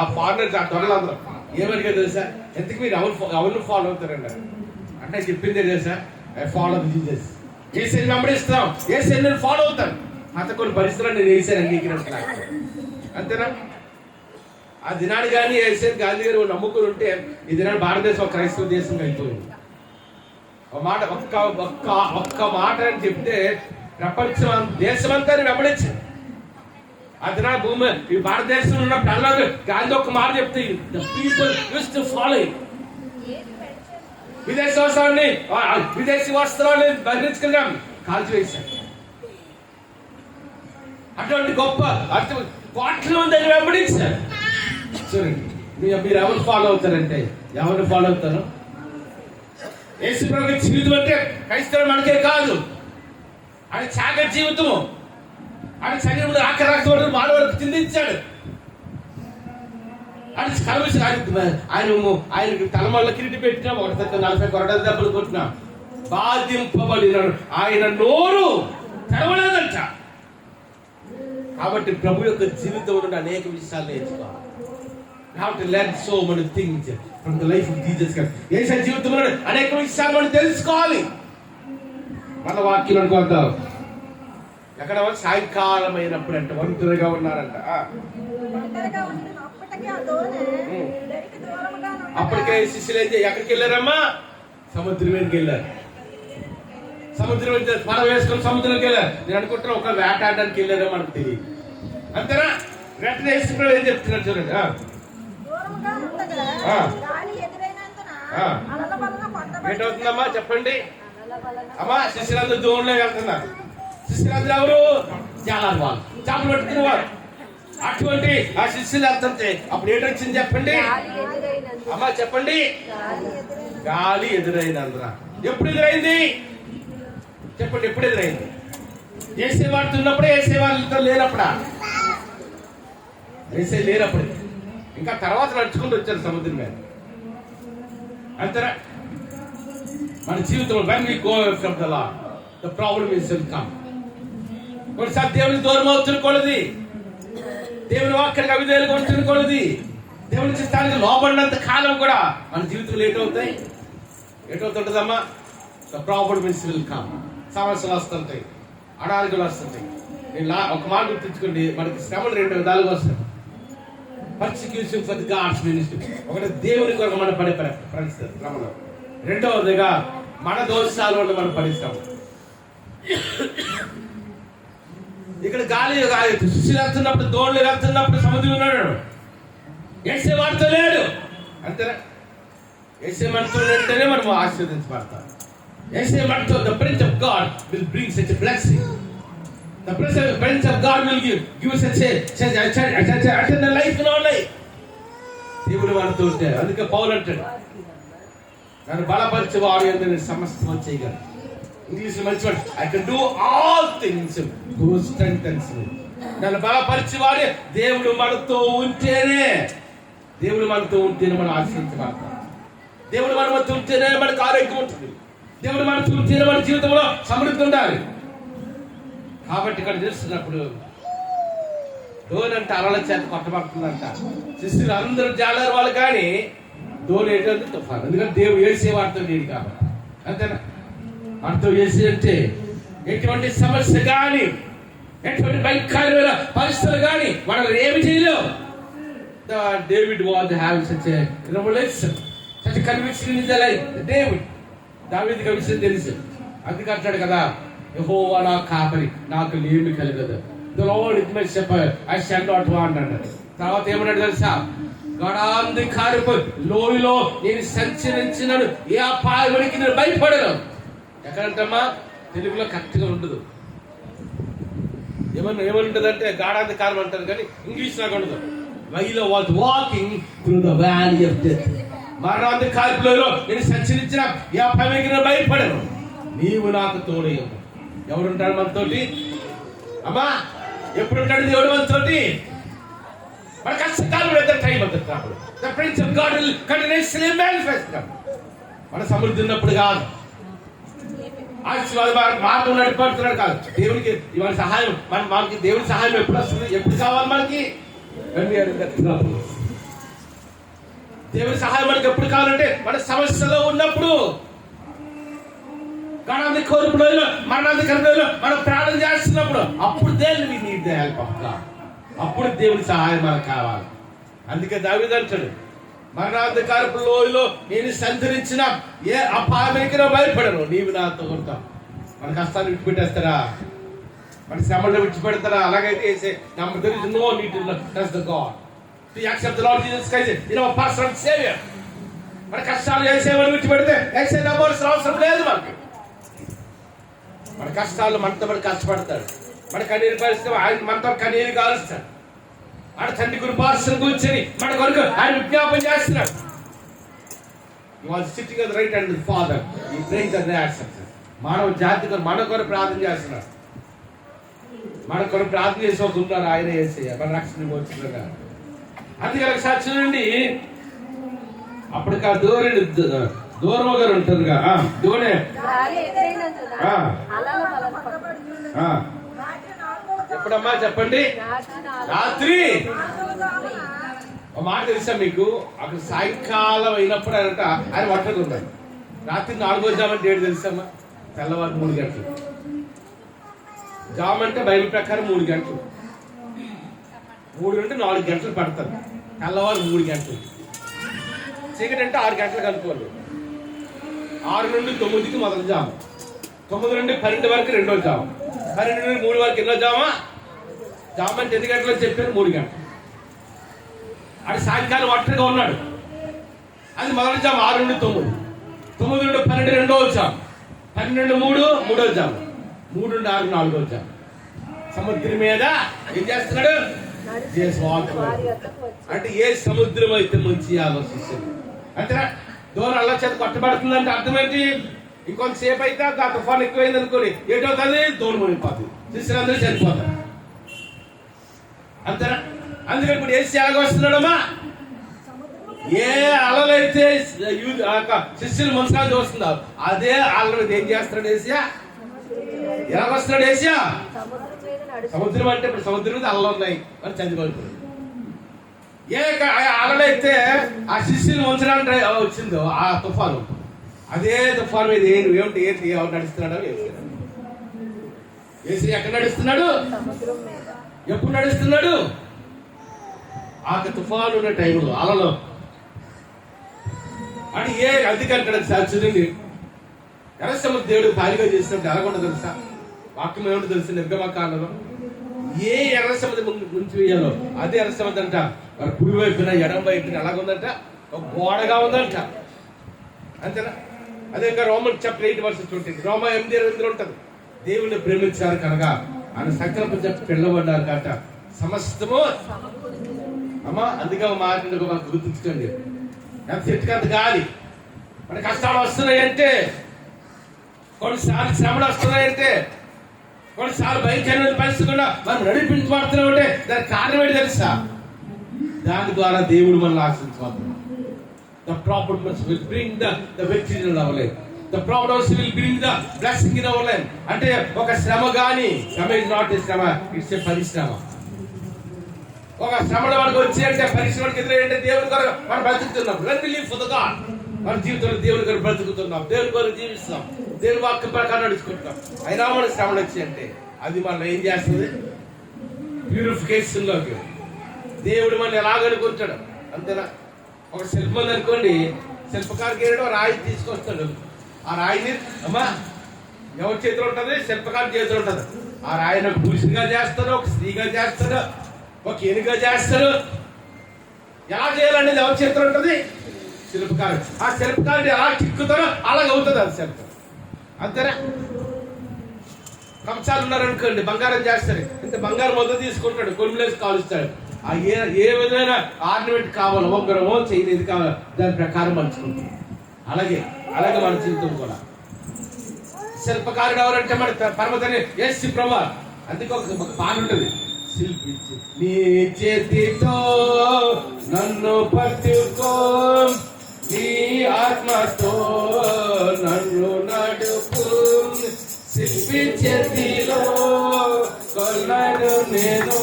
ఆ ఫారినర్స్, ఆ దొరలందరూ ఏమడిగారు తెలుసా? ఎందుకు మీరు ఎవరిని ఫాలో అవుతారంట అంటే చెప్పిందే తెలుసా? I follow Jesus. ఏసైని వెంబడిస్తాం, ఏసైని నేను ఫాలో అవుతాను. అంత కొన్ని పరిస్థితులు నేను ఏసైని అంగీకరించలేదు. అంతేనా? ఆ దినాన్ని కానీ ఏసైని గాంధీ గారు నమ్ముకుని ఉంటే ఈ దినాన్ని భారతదేశం ఒక క్రైస్తవ దేశం అయిపోయింది. ఒక మాట ఒక్క మాట అని చెప్తే ప్రపంచం దేశమంతా వెంబడించింది. ఆ దినాన్ని భూమి ఈ భారతదేశంలో ఉన్న ప్రజలకు గాంధీ ఒక్క మాట చెప్తే పీపుల్ యూజ్డ్ టు ఫాలో. విదేశీ వస్త్రాన్ని ధరించుకున్నాం, కాల్చివేశాం. అటువంటి గొప్ప కోట్ల మంది వెంబడించారు. చూడండి, మీరు ఎవరు ఫాలో అవుతారంటే ఎవరిని ఫాలో అవుతారు? యేసు ప్రభు జీవితం అంటే క్రైస్తవులు మనకే కాదు, ఆయన త్యాగ జీవితము. ఆయన శరీరంలో ఆకరాక్తోడు మానవులకు చిందించాడు. ఆయనకు తలమల్ల కిరీటి పెట్టినా, 140 కొరడాల దెబ్బలు కొట్టినా, బాధింపబడినాడు. ఆయన నోరు తెరవలేదంట. కాబట్టి ప్రభు యొక్క జీవితంలో నుండి అనేక విషయాలు నేర్చుకోవాలి. How to learn so many things from the life of Jesus Christ. యేసు జీవితంలో అనేక విషయాలు మనం తెలుసుకోవాలి. మన వాక్యం అనుకుంటాం ఎక్కడ సాయంకాలం అయినప్పుడు అంటే ఒంటరిగా ఉన్నారంట. అప్పటికే శిష్యులు ఎక్కడికి వెళ్ళారమ్మా? సముద్రం మీదకి వెళ్ళారు. సముద్రం పడవ వేసుకొని సముద్రంకి వెళ్ళారు. నేను అనుకుంటున్నా ఒక వేటాడడానికి వెళ్ళారో మనకు తెలియదు. అంతేనా? వెంటనే యేసుప్రభువు ఏం చెప్తున్నారు చూడండి. ఏంటవుతుందమ్మా చెప్పండి అమ్మా. శిష్యులందరూ దూరంలో వెళ్తున్నారు. శిష్యులందరూ ఎవరు? జాలరు వాళ్ళు, చేపలు పట్టుకునే వారు. అటువంటి ఆ శిష్యులు వెళ్తుంటే అప్పుడు ఏంటొచ్చింది చెప్పండి అమ్మా, చెప్పండి. గాలి ఎదురైనందున. ఎప్పుడు ఎదురైంది చెప్పండి? ఎప్పుడు ఎదురైంది? ఏసేవాడితో ఉన్నప్పుడే, ఏసేవాళ్ళతో లేనప్పుడా? ఏసే లేనప్పుడు. ఇంకా తర్వాత నడుచుకుంటూ వచ్చారు సముద్రం మీద. అంతేనా? మన జీవితంలో when we go away from the Lord, the problem is will come. కొన్నిసార్లు దేవునికి దూరం అవుతున్నది, దేవుని వాక్యానికి అవిధేయులుగా ఉంటున్నది, దేవుని చిత్తానికి లోబడినంత కాలం కూడా మన జీవితంలో ఏటవుతుంటదమ్మా? The problems will come. సమస్యలు వస్తుంటాయి, అడారికలు వస్తుంటాయి. నేను ఒక మాట గుర్తుంచుకోండి, మనకి శ్రమలు 2 విధాలుగా వస్తాయి. Persecution for the God's ministry. ఒకటి దేవుని కొరకు మనం పడే పరిస్థితి శ్రమలో. రెండవదిగా మన దోషాల వల్ల మనం పడిస్తాము. ఇక్కడ గాలి శిష్యులు వెళ్తున్నప్పుడు, దోళ్ళు వెళ్తున్నప్పుడు సముద్రం ఉన్నాడు. ఏసే వాడితో లేడు. అంతేనా? ఏసే మనతో ఉంటేనే మనం ఆశీర్వదించబడతాం. ఏసే మనతో the prince of God will bring such a blessing. The prince of God will give such a life in our life. దేవుడు మనతో ఉంటే, అందుకే పౌలు అంటాడు, నన్ను బలపరిచేవాడు యందు సమస్తం చేయగలరు. ఇంగ్లీష్ మంచి I can do all things who strengthens me. నన్ను బలపరిచేవాడే. దేవుడు మనతో ఉంటేనే మనం ఆశీర్వదించబడతాం. దేవుడు మనతో ఉంటేనే మనకు ఆరోగ్యం ఉంటుంది. దేవుడు మనతో ఉంటేనే మన జీవితంలో సమృద్ధి ఉండాలి. కాబట్టి ఇక్కడ చూస్తున్నప్పుడు దోనంటే అలల చేత కొట్టబడుతుందంట. శిష్యులు అందరూ జాలరు వాళ్ళు, కానీ దోని ఏంటంటే తుఫాను. ఎందుకంటే దేవుడు ఏసే వాడితో లేడు కాబట్టి. అంతేనా? వాడితో ఏసీ అంటే ఎటువంటి సమస్య కానీ, ఎటువంటి భయంకరమైన పరిస్థితులు కానీ వాళ్ళు ఏమి చేయలేవు. David was having such a revolution, such a conviction in his life. దావీదుకి విషయం తెలుసు. అందుకే అంటాడు కదా, యెహోవా నా కాపరి, నాకు లేమి కలగదు. The lord is my shepherd, I shall not want అన్నాడు. తర్వాత ఏమన్నాడు తెలుసా? గడాంధకారపు లోయలో నేను సంచరించినను ఏ అపాయానికి నేను భయపడను. ఎక్కడంటమ్మా? తెలుగులో కరెక్ట్గా ఉండదు. ఏమనుంటది అంటే గాఢాంధకారం అంటారు, కానీ ఇంగ్లీష్ లాగా ఉండదు. While was walking through the valley of death. మరణాంధకారపు లోయలో నేను సంచరించిన ఏ అపాయానికి నేను భయపడను, నీవు నాకు తోడై ఉన్నావు. ఎవరుంటాడు మనతోటి అమ్మా? ఎప్పుడుంటాడు దేవుడు మనతోటి? మన కష్టకాలం టైం అవుతుంది. The prince of God will continuously manifest. మన సమృద్ధి ఉన్నప్పుడు కాదు, మార్గం నడిపడుతున్నాడు కాదు. దేవునికి ఇవాళ సహాయం, మనకి దేవుని సహాయం ఎప్పుడు వస్తుంది? ఎప్పుడు కావాలి మనకి? దేవుని సహాయం మనకి ఎప్పుడు కావాలంటే మన సమస్యలో ఉన్నప్పుడు, గణాంధ కోరుపులో, మరణాంధకరంలో మనం ప్రార్థన చేస్తున్నప్పుడు, అప్పుడు దేవుని need the help of God. అప్పుడు దేవుని సహాయం మనకు కావాలి. అందుకే దావీదు అంటాడు, మరణాంధకారపు లోయలో నేను సంచరించిన ఏ అపాయానికి భయపడను, నీవు నాతో ఉంటావు. మన కష్టాన్ని విడిచిపెట్టేస్తారా? మన శ్రమలను విడిచిపెడతారా? అలాగైతే వేసే there is no need to trust the God, to accept the Lord Jesus Christ in our personal Savior. మన కష్టాలు వేసేవాళ్ళు విడిచిపెడితే వేసే నమ్మవలసిన అవసరం లేదు మనకి. మన కష్టాలు మనతో మనం కష్టపడతాడు. మన కన్నీరు పరిస్థితి ఆయన మనతో కన్నీరు కాలుస్తాడు. ఆడ తండ్రి కృపాసన కూర్చొని మన కొరకు ఆయన విజ్ఞాపన చేస్తున్నాడు. He was sitting at the right hand of the Father. He praying the answers. మానవ జాతి మన కొరకు ప్రార్థన చేస్తున్నాడు. మన కొరకు ప్రార్థన చేసి ఒక ఉన్నారు, ఆయన యేసయ్య మన రక్షణ వచ్చిందా. అందుకని సాక్షి నుండి అప్పుడు దూరం గారు ఉంటుందిగా దూనే ఎప్పుడమ్మా చెప్పండి? రాత్రి. ఒక మాట తెలుసా మీకు? అక్కడ సాయంకాలం అయినప్పుడు ఆయన ఒంటరిగా ఉన్నాడు. రాత్రి 4వ జాము అంటే ఏంటి తెలుసమ్మా? తెల్లవారు 3 గంటలు. జాము అంటే బైబిల్ ప్రకారం 3 గంటలు. 3 నుండి 4 గంటలు పడతారు. తెల్లవారు 3 గంటలు. చీకటి అంటే 6 గంటలకు అనుకోవాలి. 6 నుండి 9కి మొదలు జాము. 9 నుండి 12 వరకు రెండో జామ, 12 నుండి 3 వరకు ఎన్నో జామ? జామ అంటే ఎన్ని గంటలు చెప్పారు? 3 గంటలు. అది సాయంకాలం ఒంటరిగా ఉన్నాడు. అది మొదటి జామ 6 నుండి 9, 9 నుండి 12 రెండో జామ, 12 నుండి 3 మూడో జామ, 3 నుండి 6 నాలుగో జామ. సముద్రం మీద ఏం చేస్తున్నాడు? అంటే ఏ సముద్రం అయితే ముంచి ఆలోచిస్తుంది అంటే దూరం అల్ల చేత కొట్టబడుతుందంటే అర్థం ఏంటి? ఇంకొంతసేపు అయితే ఆ తుఫాన్ ఎక్కువైంది అనుకోని ఏటవుతుంది? దూరం మునిగిపోతుంది, శిష్యులందరూ చనిపోతారు. అంతేనా? అందుకని ఇప్పుడు ఏసి ఎలాగొస్తున్నాడమ్మా? ఏ అలలైతే శిష్యులు మున్సాలు చూస్తుందా అదే అలలు ఏం చేస్తున్నాడు ఏసియా? ఎలాగొస్తున్నాడు ఏసియా? సముద్రం అంటే ఇప్పుడు సముద్రం మీద అలలు ఉన్నాయి అని చదివిపోతుంది. ఏ అలలైతే ఆ శిష్యులు ముంచడానికి వచ్చిందో ఆ తుఫాను, అదే తుఫాను మీద ఏమిటి ఎవరు నడుస్తున్నాడో ఏసి ఎక్కడ నడుస్తున్నాడు? ఎప్పుడు నడుస్తున్నాడు? ఆ తుఫాను ఉన్న టైంలో అలలో. అని ఏ అధికారి చూడండి, ఎర్ర సముద్రం దేవుడు ఖాళీగా చేసినట్టు ఎలాగొండ తెలుసా? వాక్యం ఏమిటో తెలుసు? నిర్గమకాండలో ఏ ఎర్ర సముద్రం ముంచి వేయాలో అదే ఎర్ర సముద్రం అంట మరి కుడి వైపున ఎడం వైపున ఎలాగుందంట? ఒక గోడగా ఉందంట. అంతేనా? అదే ఇంకా రోమన్ చాప్టర్ 8:20 రోమ 8:20 ఉంటుంది. దేవుణ్ణి ప్రేమించారు కనుక ఆయన సంకల్పం చెప్పి పిల్లబడ్డారు కాట సమస్తము అమ్మా. అందుకే మాట మనకు గుర్తుంచుకోండి, ఎంత చెట్టుకంత గాలి. మన కష్టాలు వస్తున్నాయంటే, కొన్నిసార్లు శ్రమలు వస్తున్నాయంటే, కొన్నిసార్లు భయంకరమైన పరిస్థితి కూడా మనం నడిపించబడుతున్నాం అంటే దానికి కారణం ఏంటి తెలుసా? దాని ద్వారా దేవుడు మనల్ని ఆశించబడుతున్నాం. The problems will bring the victory in our life. The problems will bring the blessing in our life. అంటే ఒక శ్రమ గాని, శ్రమ is not a శ్రమ, it's a పరిశ్రమ. ఒక శ్రమలో మనకు వచ్చి అంటే పరిశ్రమకి ఎదురంటే దేవుని కొరకు మనం బ్రతుకుతున్నాం. When we live for the God, మన జీవితంలో దేవుని కొరకు బ్రతుకుతున్నాం, దేవుని కొరకు జీవిస్తాం, దేవుని వాక్యం ప్రకారం నడుచుకుంటాం. అయినా మన శ్రమలు వచ్చి అంటే అది మనం ఏం చేస్తుంది? ప్యూరిఫికేషన్ లోకి దేవుడు మనం ఎలాగనుకుంటాడు. అంతేనా? ఒక శిల్పం అనుకోండి, శిల్పకారికి ఏడో రాయి తీసుకొస్తాడు. ఆ రాయిని అమ్మా ఎవరి చేతిలో ఉంటుంది? శిల్పకారి చేతిలో ఉంటుంది. ఆ రాయిని ఒక పురుషునిగా చేస్తాడు, ఒక స్త్రీగా చేస్తాడు, ఒక ఏనుగా చేస్తాడు. ఎలా చేయాలనేది ఎవరి చేతిలో ఉంటుంది? శిల్పకారు. ఆ శిల్పకారుని ఎలా చిక్కుతారో అలాగ అవుతుంది అది శిల్పం. అంతేనా? కంసాలు ఉన్నారనుకోండి, బంగారం చేస్తారు. ఇంత బంగారం మొదలు తీసుకుంటాడు, కొనుమలేసి కాలుస్తాడు. ఆ ఏ విధమైన ఆర్నమెంట్ కావాలో, ఉంగరమో చేయని ఇది కావాలో దాని ప్రకారం మలుచుకుంటాం. అలాగే మన జీవితం కూడా శిల్పకారుడు ఎవరంటే మన పరమతని యేసు ప్రభువు. అందుకే ఒక పాట ఉంటుంది, శిల్పించి నీ చేతితో నన్ను పట్టుకో, నీ ఆత్మతో నన్ను నడుపు, శిల్పి చేతిలో కొలను నేను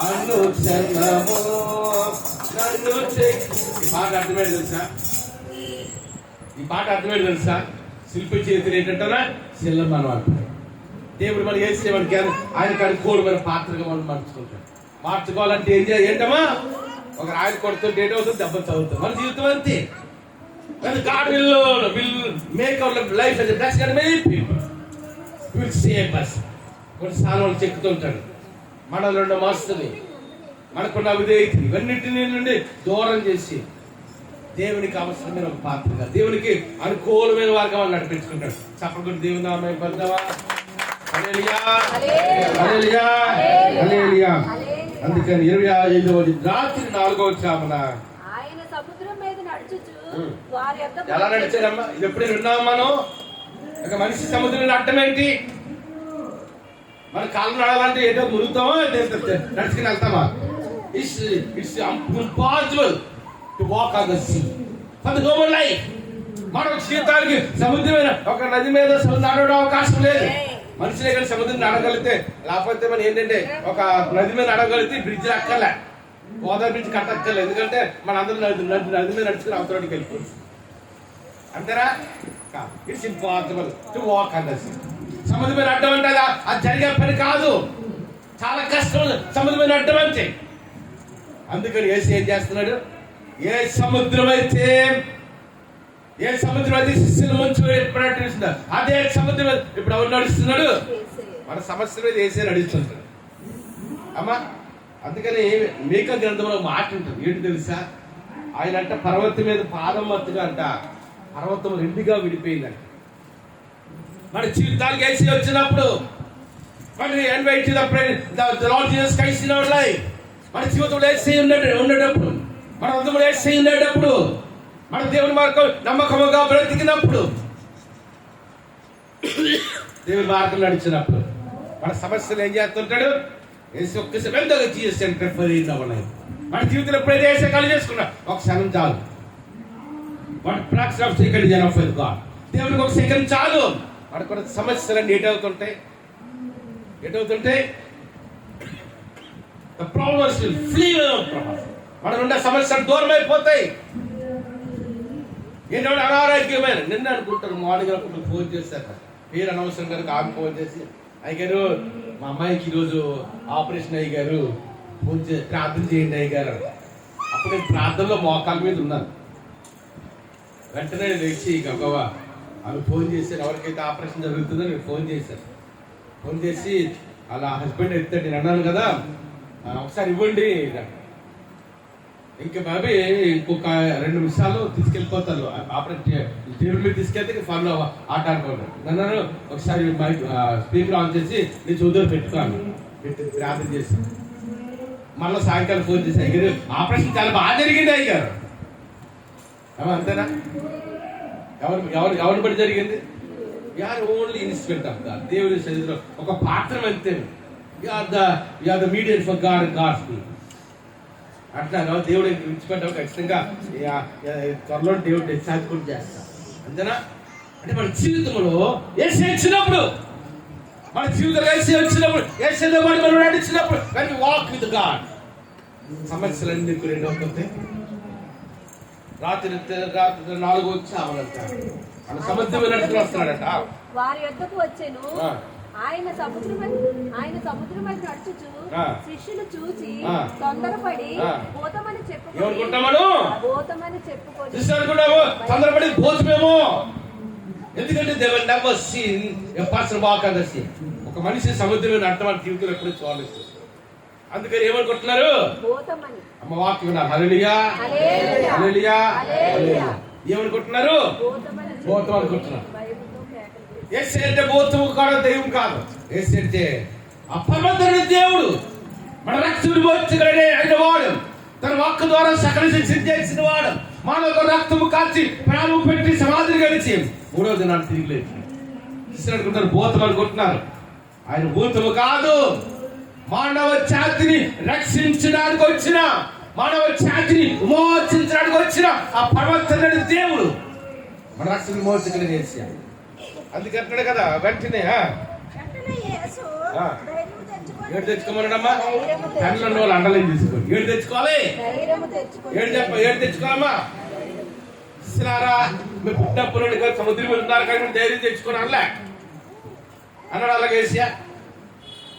అనుక్షణము నన్ను చెక్కి. ఈ పాట అర్థమైంది తెలుసా? ఈ పాట అర్థమైంది తెలుసా? శిల్పి చేతులు ఏంటంటారా? శిల్లం మనం అంటారు. దేవుడు మనం వేసి మనకి ఆయన కనుక్కోవడం పాత్రగా మనం మార్చుకోవాలంటే ఏం చేయాలి? ఏంటమ్మా? ఒక రాయి కొడుతుంటే ఏంటవుతుంది? దెబ్బలు చదువుతుంది. మన జీవితం అంతే. God will make our life as a blessing and many people will save us. కొన్నిసార్లు వాళ్ళు చెక్కుతుంటాడు, మనలో మస్తుని, మనకున్న విధేయత ఇవన్నిటిని నుండి దూరం చేసి దేవునికి అవసరమైన ఒక పాత్రగా, దేవునికి అనుకూలమైన వారిగా వాళ్ళు నడిపించుకుంటాడు. చెప్పకుండా దేవుని నామం పొందావా? హల్లెలూయా, హల్లెలూయా, హల్లెలూయా. అందుకని 25వ రాత్రి 4వ జామున ఆయన సముద్రం మీద నడుచుచు ఎలా నడిచారమ్మా? ఇది ఎప్పుడు విన్నాం మనం? ఒక మనిషి సముద్రం నడటం ఏంటి? మన కాళ్ళు నడాలంటే ఏదో మురుగుతామా, నడుచుకుని వెళ్తామా? It's impossible to walk on the sea for the human life. మన జీవితానికి సముద్రమైన ఒక నది మీద నడవడం అవకాశం లేదు. మనుషులే కానీ సముద్రం నడగలిగితే, లేకపోతే మనం ఏంటంటే ఒక నది మీద నడవగలిగితే బ్రిడ్జ్ అక్కర్లే, గోదావరి బ్రిడ్జ్ కట్టక్కర్లేదు. ఎందుకంటే మన అందరూ నది మీద నడుచుకుని అవతలకి వెళ్ళిపోవచ్చు. అంతేనా? It's impossible to walk on the sea. సముద్రం మీద అడ్డం అంటే అది జరిగే పని కాదు, చాలా కష్టం సముద్రం మీద అడ్డం అంటే. అందుకని యేసు ఏం చేస్తున్నాడు? ఏ సముద్రం అయితే ఏ సముద్రం అది శిష్యులు ముంచి ఎప్పుడు నడుస్తున్నా అదే సముద్రం ఇప్పుడు ఎవరు నడుస్తున్నాడు? మన సమస్యల మీద వేసే నడుస్తుంటాడు అమ్మా. అందుకని మీకా గ్రంథంలో మాట ఉంటుంది, ఏంటి తెలుసా? ఆయన అంట పర్వతం మీద పాదం మత్తుగా అంట పర్వతం రెండుగా విడిపోయిందంట. మన జీవితానికి వేసి వచ్చినప్పుడు మన జీవితంలో వేసి ఉండేటప్పుడు, మన హృదయంలో వేసి ఉండేటప్పుడు, మన దేవుని మార్గం నమ్మకముగా బ్రతికినప్పుడు, దేవుని మార్గం నడిచినప్పుడు మన సమస్యలు ఏం చేస్తుంటాడు? వేసి ఒక్కసారి ఎంతగా జీఎస్ఎంటర్ఫరీన్నాయి. మన జీవితంలో ఎప్పుడైతే వేసే కళ్ళు చేసుకున్నా ఒక క్షణం చాలు. వాటి fraction of second Jan of God. దేవునికి ఒక సెకండ్ చాలు. వాడి కొన్ని సమస్యలన్నీ ఎటవుతుంటాయి. The problems will flee from us. మన నుండి సమస్యలు దూరం అయిపోతాయి. ఏంటంటే అనారోగ్యమైన నిన్న అనుకుంటారు, మార్నింగ్ ఫోన్ చేశారు, పేరు అనవసరం కనుక ఆమె ఫోన్ చేసి, అయ్యగారు మా అమ్మాయికి ఈరోజు ఆపరేషన్ అయ్యారు, ఫోన్ చేసి ప్రార్థన చేయండి అయ్యగారు. అప్పుడు నేను ప్రార్థనలో మోకాల మీద ఉన్నాను. వెంటనే లేచి గబగబా ఆమె ఫోన్ చేశాను, ఎవరికైతే ఆపరేషన్ జరుగుతుందో నేను ఫోన్ చేశాను. ఫోన్ చేసి అలా హస్బెండ్ ఎత్తాడు. నేను అన్నాను కదా, ఒకసారి ఇవ్వండి. ఇంకా బాబీ ఇంకొక 2 నిమిషాలు తీసుకెళ్ళిపోతాను, ఆపరేషన్ టేబుల్ మీద తీసుకెళ్తే ఫోన్లో ఆట ఆడుకోండి. నన్ను ఒకసారి స్పీకర్ ఆన్ చేసి నేను చూద్దాం పెట్టుకోను, పెట్టి ప్రార్థన చేసి మళ్ళీ సాయంకాలం ఫోన్ చేసి, అయ్యారు ఆపరేషన్ చాలా బాగా జరిగింది అయ్యారు. అంతేనా? ఎవరు బట్టి జరిగింది? యార్ ఓన్లీ ఇన్స్ట్రుమెంట్ ఆఫ్ గాడ్. దేవుడి శరీరంలో ఒక పాత్రం అంతే. You are the mediator for God and God's people. అట్లా దేవుడు విడిచిపెట్టావు ఖచ్చితంగా త్వరలో దేవుడు డిశ్చార్జ్ కూడా చేస్తాం. అంతేనా? అంటే మన జీవితంలో ఏసీ వచ్చినప్పుడు, మన జీవితంలో ఏసీ వచ్చినప్పుడు, ఏసీలో మనం నడిచినప్పుడు, when we walk with God, సమస్యలన్నీ రెండు అవుతాయి. రాత్రి 4 వచ్చి అవలంటారు మన సముద్రం నడుచుకుని వస్తున్నాడట. వారి యొద్దకు వచ్చెను. ఆయన సముద్రం మీద నడుచుచు శిష్యులు చూసి తొందరపడి పోతామని చెప్పుకొని తొందరపడి పోతామేమో. ఎందుకంటే they will never seen a person walk on the sea. ఒక మనిషి సముద్రం మీద నడవడం జీవితంలో ఎప్పుడు చూడలేదు. అందుకని ఏమనుకుంటున్నారు? అమ్మ వాక్యం విన్నారు. హల్లెలూయా హల్లెలూయా హల్లెలూయా. ఏమనుకుంటున్నారు? పోతాం అనుకుంటున్నారు. యేసు అంటే పోతాము కాదు, దైవం కాదు. యేసు అంటే అపరిమితుడైన దేవుడు, మన రక్తుడు మోర్చగలడే అయిన వాడు, తన వాక్కు ద్వారా సకల సిద్ధించిన వాడు, మానవ రక్తము కాల్చి ప్రాణం పెట్టి సమాధిని గడిచి 3వ దినాన్ని తిరిగి లేచి అనుకుంటారు భూతం అనుకుంటున్నారు. ఆయన భూతము కాదు, మానవ జాతిని రక్షించడానికి వచ్చిన, మానవ జాతిని విమోచించడానికి వచ్చిన ఆ పర్వతమైన దేవుడు మన రక్షణ విమోచకుడు చేశాడు. అందుకంటాడు కదా వెంటనే ఏడు తెచ్చుకోమన్నాడమ్మా. తండ్రిలో వాళ్ళు అండలేం తీసుకోండి. ఏడు తెచ్చుకోవాలి. ఏడు తెచ్చుకోవాలమ్మా. ఇస్తున్నారా మీరు పుట్టినప్పుడు సముద్రం వెళ్తున్నారు కానీ మీరు ధైర్యం తెచ్చుకోని అనలే అన్నాడు. అలాగే వేసా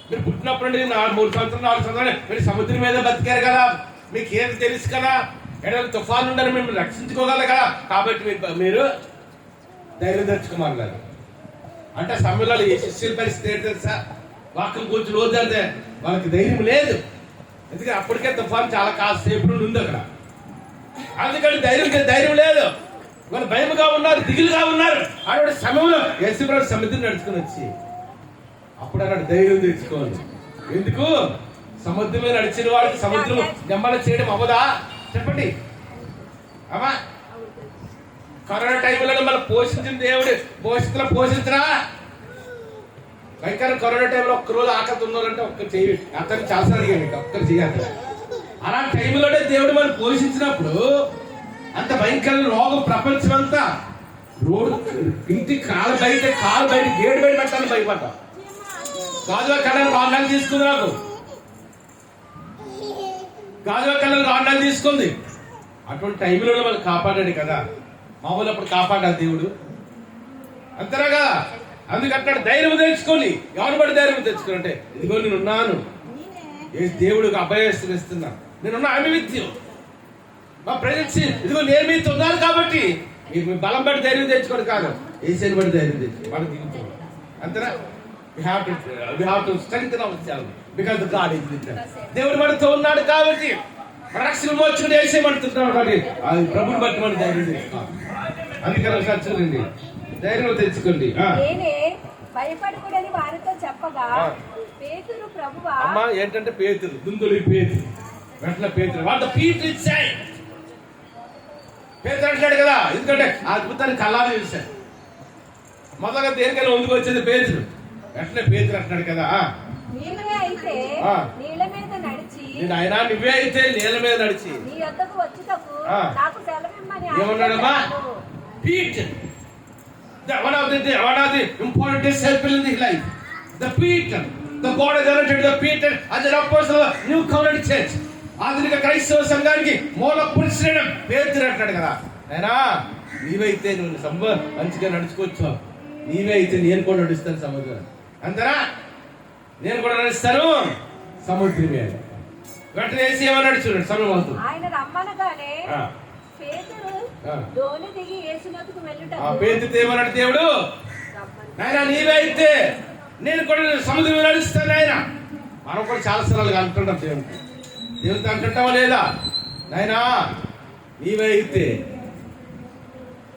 మీరు పుట్టినప్పుడు 3 సంవత్సరాలు 4 సంవత్సరాలు మీరు సముద్రం మీద బతికారు కదా, మీకు ఏది తెలుసు కదా, ఏదైనా తుఫాను ఉండని మిమ్మల్ని రక్షించుకోగలరు కదా, కాబట్టి మీరు ధైర్యం తెచ్చుకోమన్నారు. అంటే సమయంలో ఈ శిష్యుల పరిస్థితి ఏంటి తెలుసా? వాక్యం కొంచెం రోజు అంటే వాళ్ళకి ధైర్యం లేదు. ఎందుకంటే అప్పటికే తుఫాను చాలా కాసేపు నుండి ఉంది అక్కడ. అందుకని ధైర్యం లేదు. వాళ్ళు భయముగా ఉన్నారు, దిగులుగా ఉన్నారు. అటువంటి సమయంలో యేసుప్రభు సముద్రం నడుచుకుని వచ్చి అప్పుడు అన్నాడు ధైర్యం తెచ్చుకోవాలి. ఎందుకు? సముద్రమే నడిచిన వాడికి సముద్రం నెమ్మది చేయడం అవ్వదా? చెప్పండి అమ్మా. కరోనా టైంలో మనం పోషించిన దేవుడు భవిష్యత్తులో పోషించరా? భయంకర కరోనా టైంలో ఒక్కరోజు ఆకలి ఉన్నారంటే ఒక్కరు చేయి, అతను చాలాసార్లు అడిగాను ఒక్కరు చేయాలి. అలాంటి టైంలోనే దేవుడు మనం పోషించినప్పుడు అంత భయంకర రోగం ప్రపంచం అంతా రోడ్డు ఇంటి కాలు బయట గేడు బయట పెట్టాలని భయపడ్డా. గాజువా కళ్ళని 2 నెలలు తీసుకుంది. నాకు గాజువా కళ్ళని 2 నెలలు తీసుకుంది. అటువంటి టైంలో మనం కాపాడాడు కదా, మామూలు అప్పుడు కాపాడాలి దేవుడు అంతేగా. అందుకంటాడు ధైర్యం తెచ్చుకొని. ఎవరు బట్టి ధైర్యం తెచ్చుకుని అంటే ఇదిగో నేనున్నాను, ఏ దేవుడికి అభయస్తున్నా, నేనున్నా, ఆమె విత్యం మా ప్రజెన్స్, ఇదిగో నేను మీతో ఉన్నాను కాబట్టి మీకు మీ బలం బట్టి ధైర్యం తెచ్చుకోండి కాదు, ఏసైని బట్టి ధైర్యం తెచ్చుకోండి. మనం దిగుతాం అంతేనా. we have to strengthen ourselves because the God is with us. దేవుడు మనతో ఉన్నాడు కాబట్టి రక్షణ మోచుకుని వేసేయమంటున్నాడు కాబట్టి అది ప్రభుని బట్టి మనం ధైర్యం తెచ్చుకోవాలి. అందుకని ఒకసారి చూడండి, ధైర్యం తెచ్చుకోండి. నేనే భయపడకూడని వారితో చెప్పగా పేతురు ప్రభువా. అమ్మా ఏంటంటే పేతురు దుందులు పేతురు వెంటనే పేతురు వాళ్ళ పీటర్ ఇచ్చాయి. పేతురు అంటాడు కదా, ఎందుకంటే ఆ అద్భుతాన్ని కళ్ళాలు చూశాడు. మొదలుగా దేనికైనా ముందుకు వచ్చేది పేతురు. వెంటనే పేతురు అంటున్నాడు కదా, నీవే అయితే నీళ్ళ మీద నడిచి, ఆయన నువ్వే అయితే నీళ్ళ మీద నడిచి నీ వద్దకు వచ్చుటకు నాకు సెలవిమ్మని ఏమన్నాడమ్మా. Peter one of the important disciple in his life, the Peter, the God has anointed the Peter as an apostle of New Covenant Church. ఆధునిక క్రైస్తవ సంఘానికి మూల పురుషుడైన పేతురు అంటాడు కదా, అయినా నీవైతే నువ్వు మంచిగా నడుచుకోవచ్చు, నీవే అయితే నేను కూడా నడుస్తాను సముద్రం. అంతేనా, నేను కూడా నడుస్తాను సముద్రమే. వెంటనే వేసి ఏమన్నాడు చూడండి, సమయం ఆయన రమ్మనగానే పేతురు దోణి దిగి యేసునొద్దకు వెళ్ళుటకు. పేతురు ఏమన్నాడు దేవుడు, నాయన నీవే అయితే నేను కూడా సముద్రం నడుస్తాను నాయన. మనం కూడా చాలా సార్లు అంటుంటాం దేవునితో అంటుంటావా లేదా, నాయనా నీవే అయితే,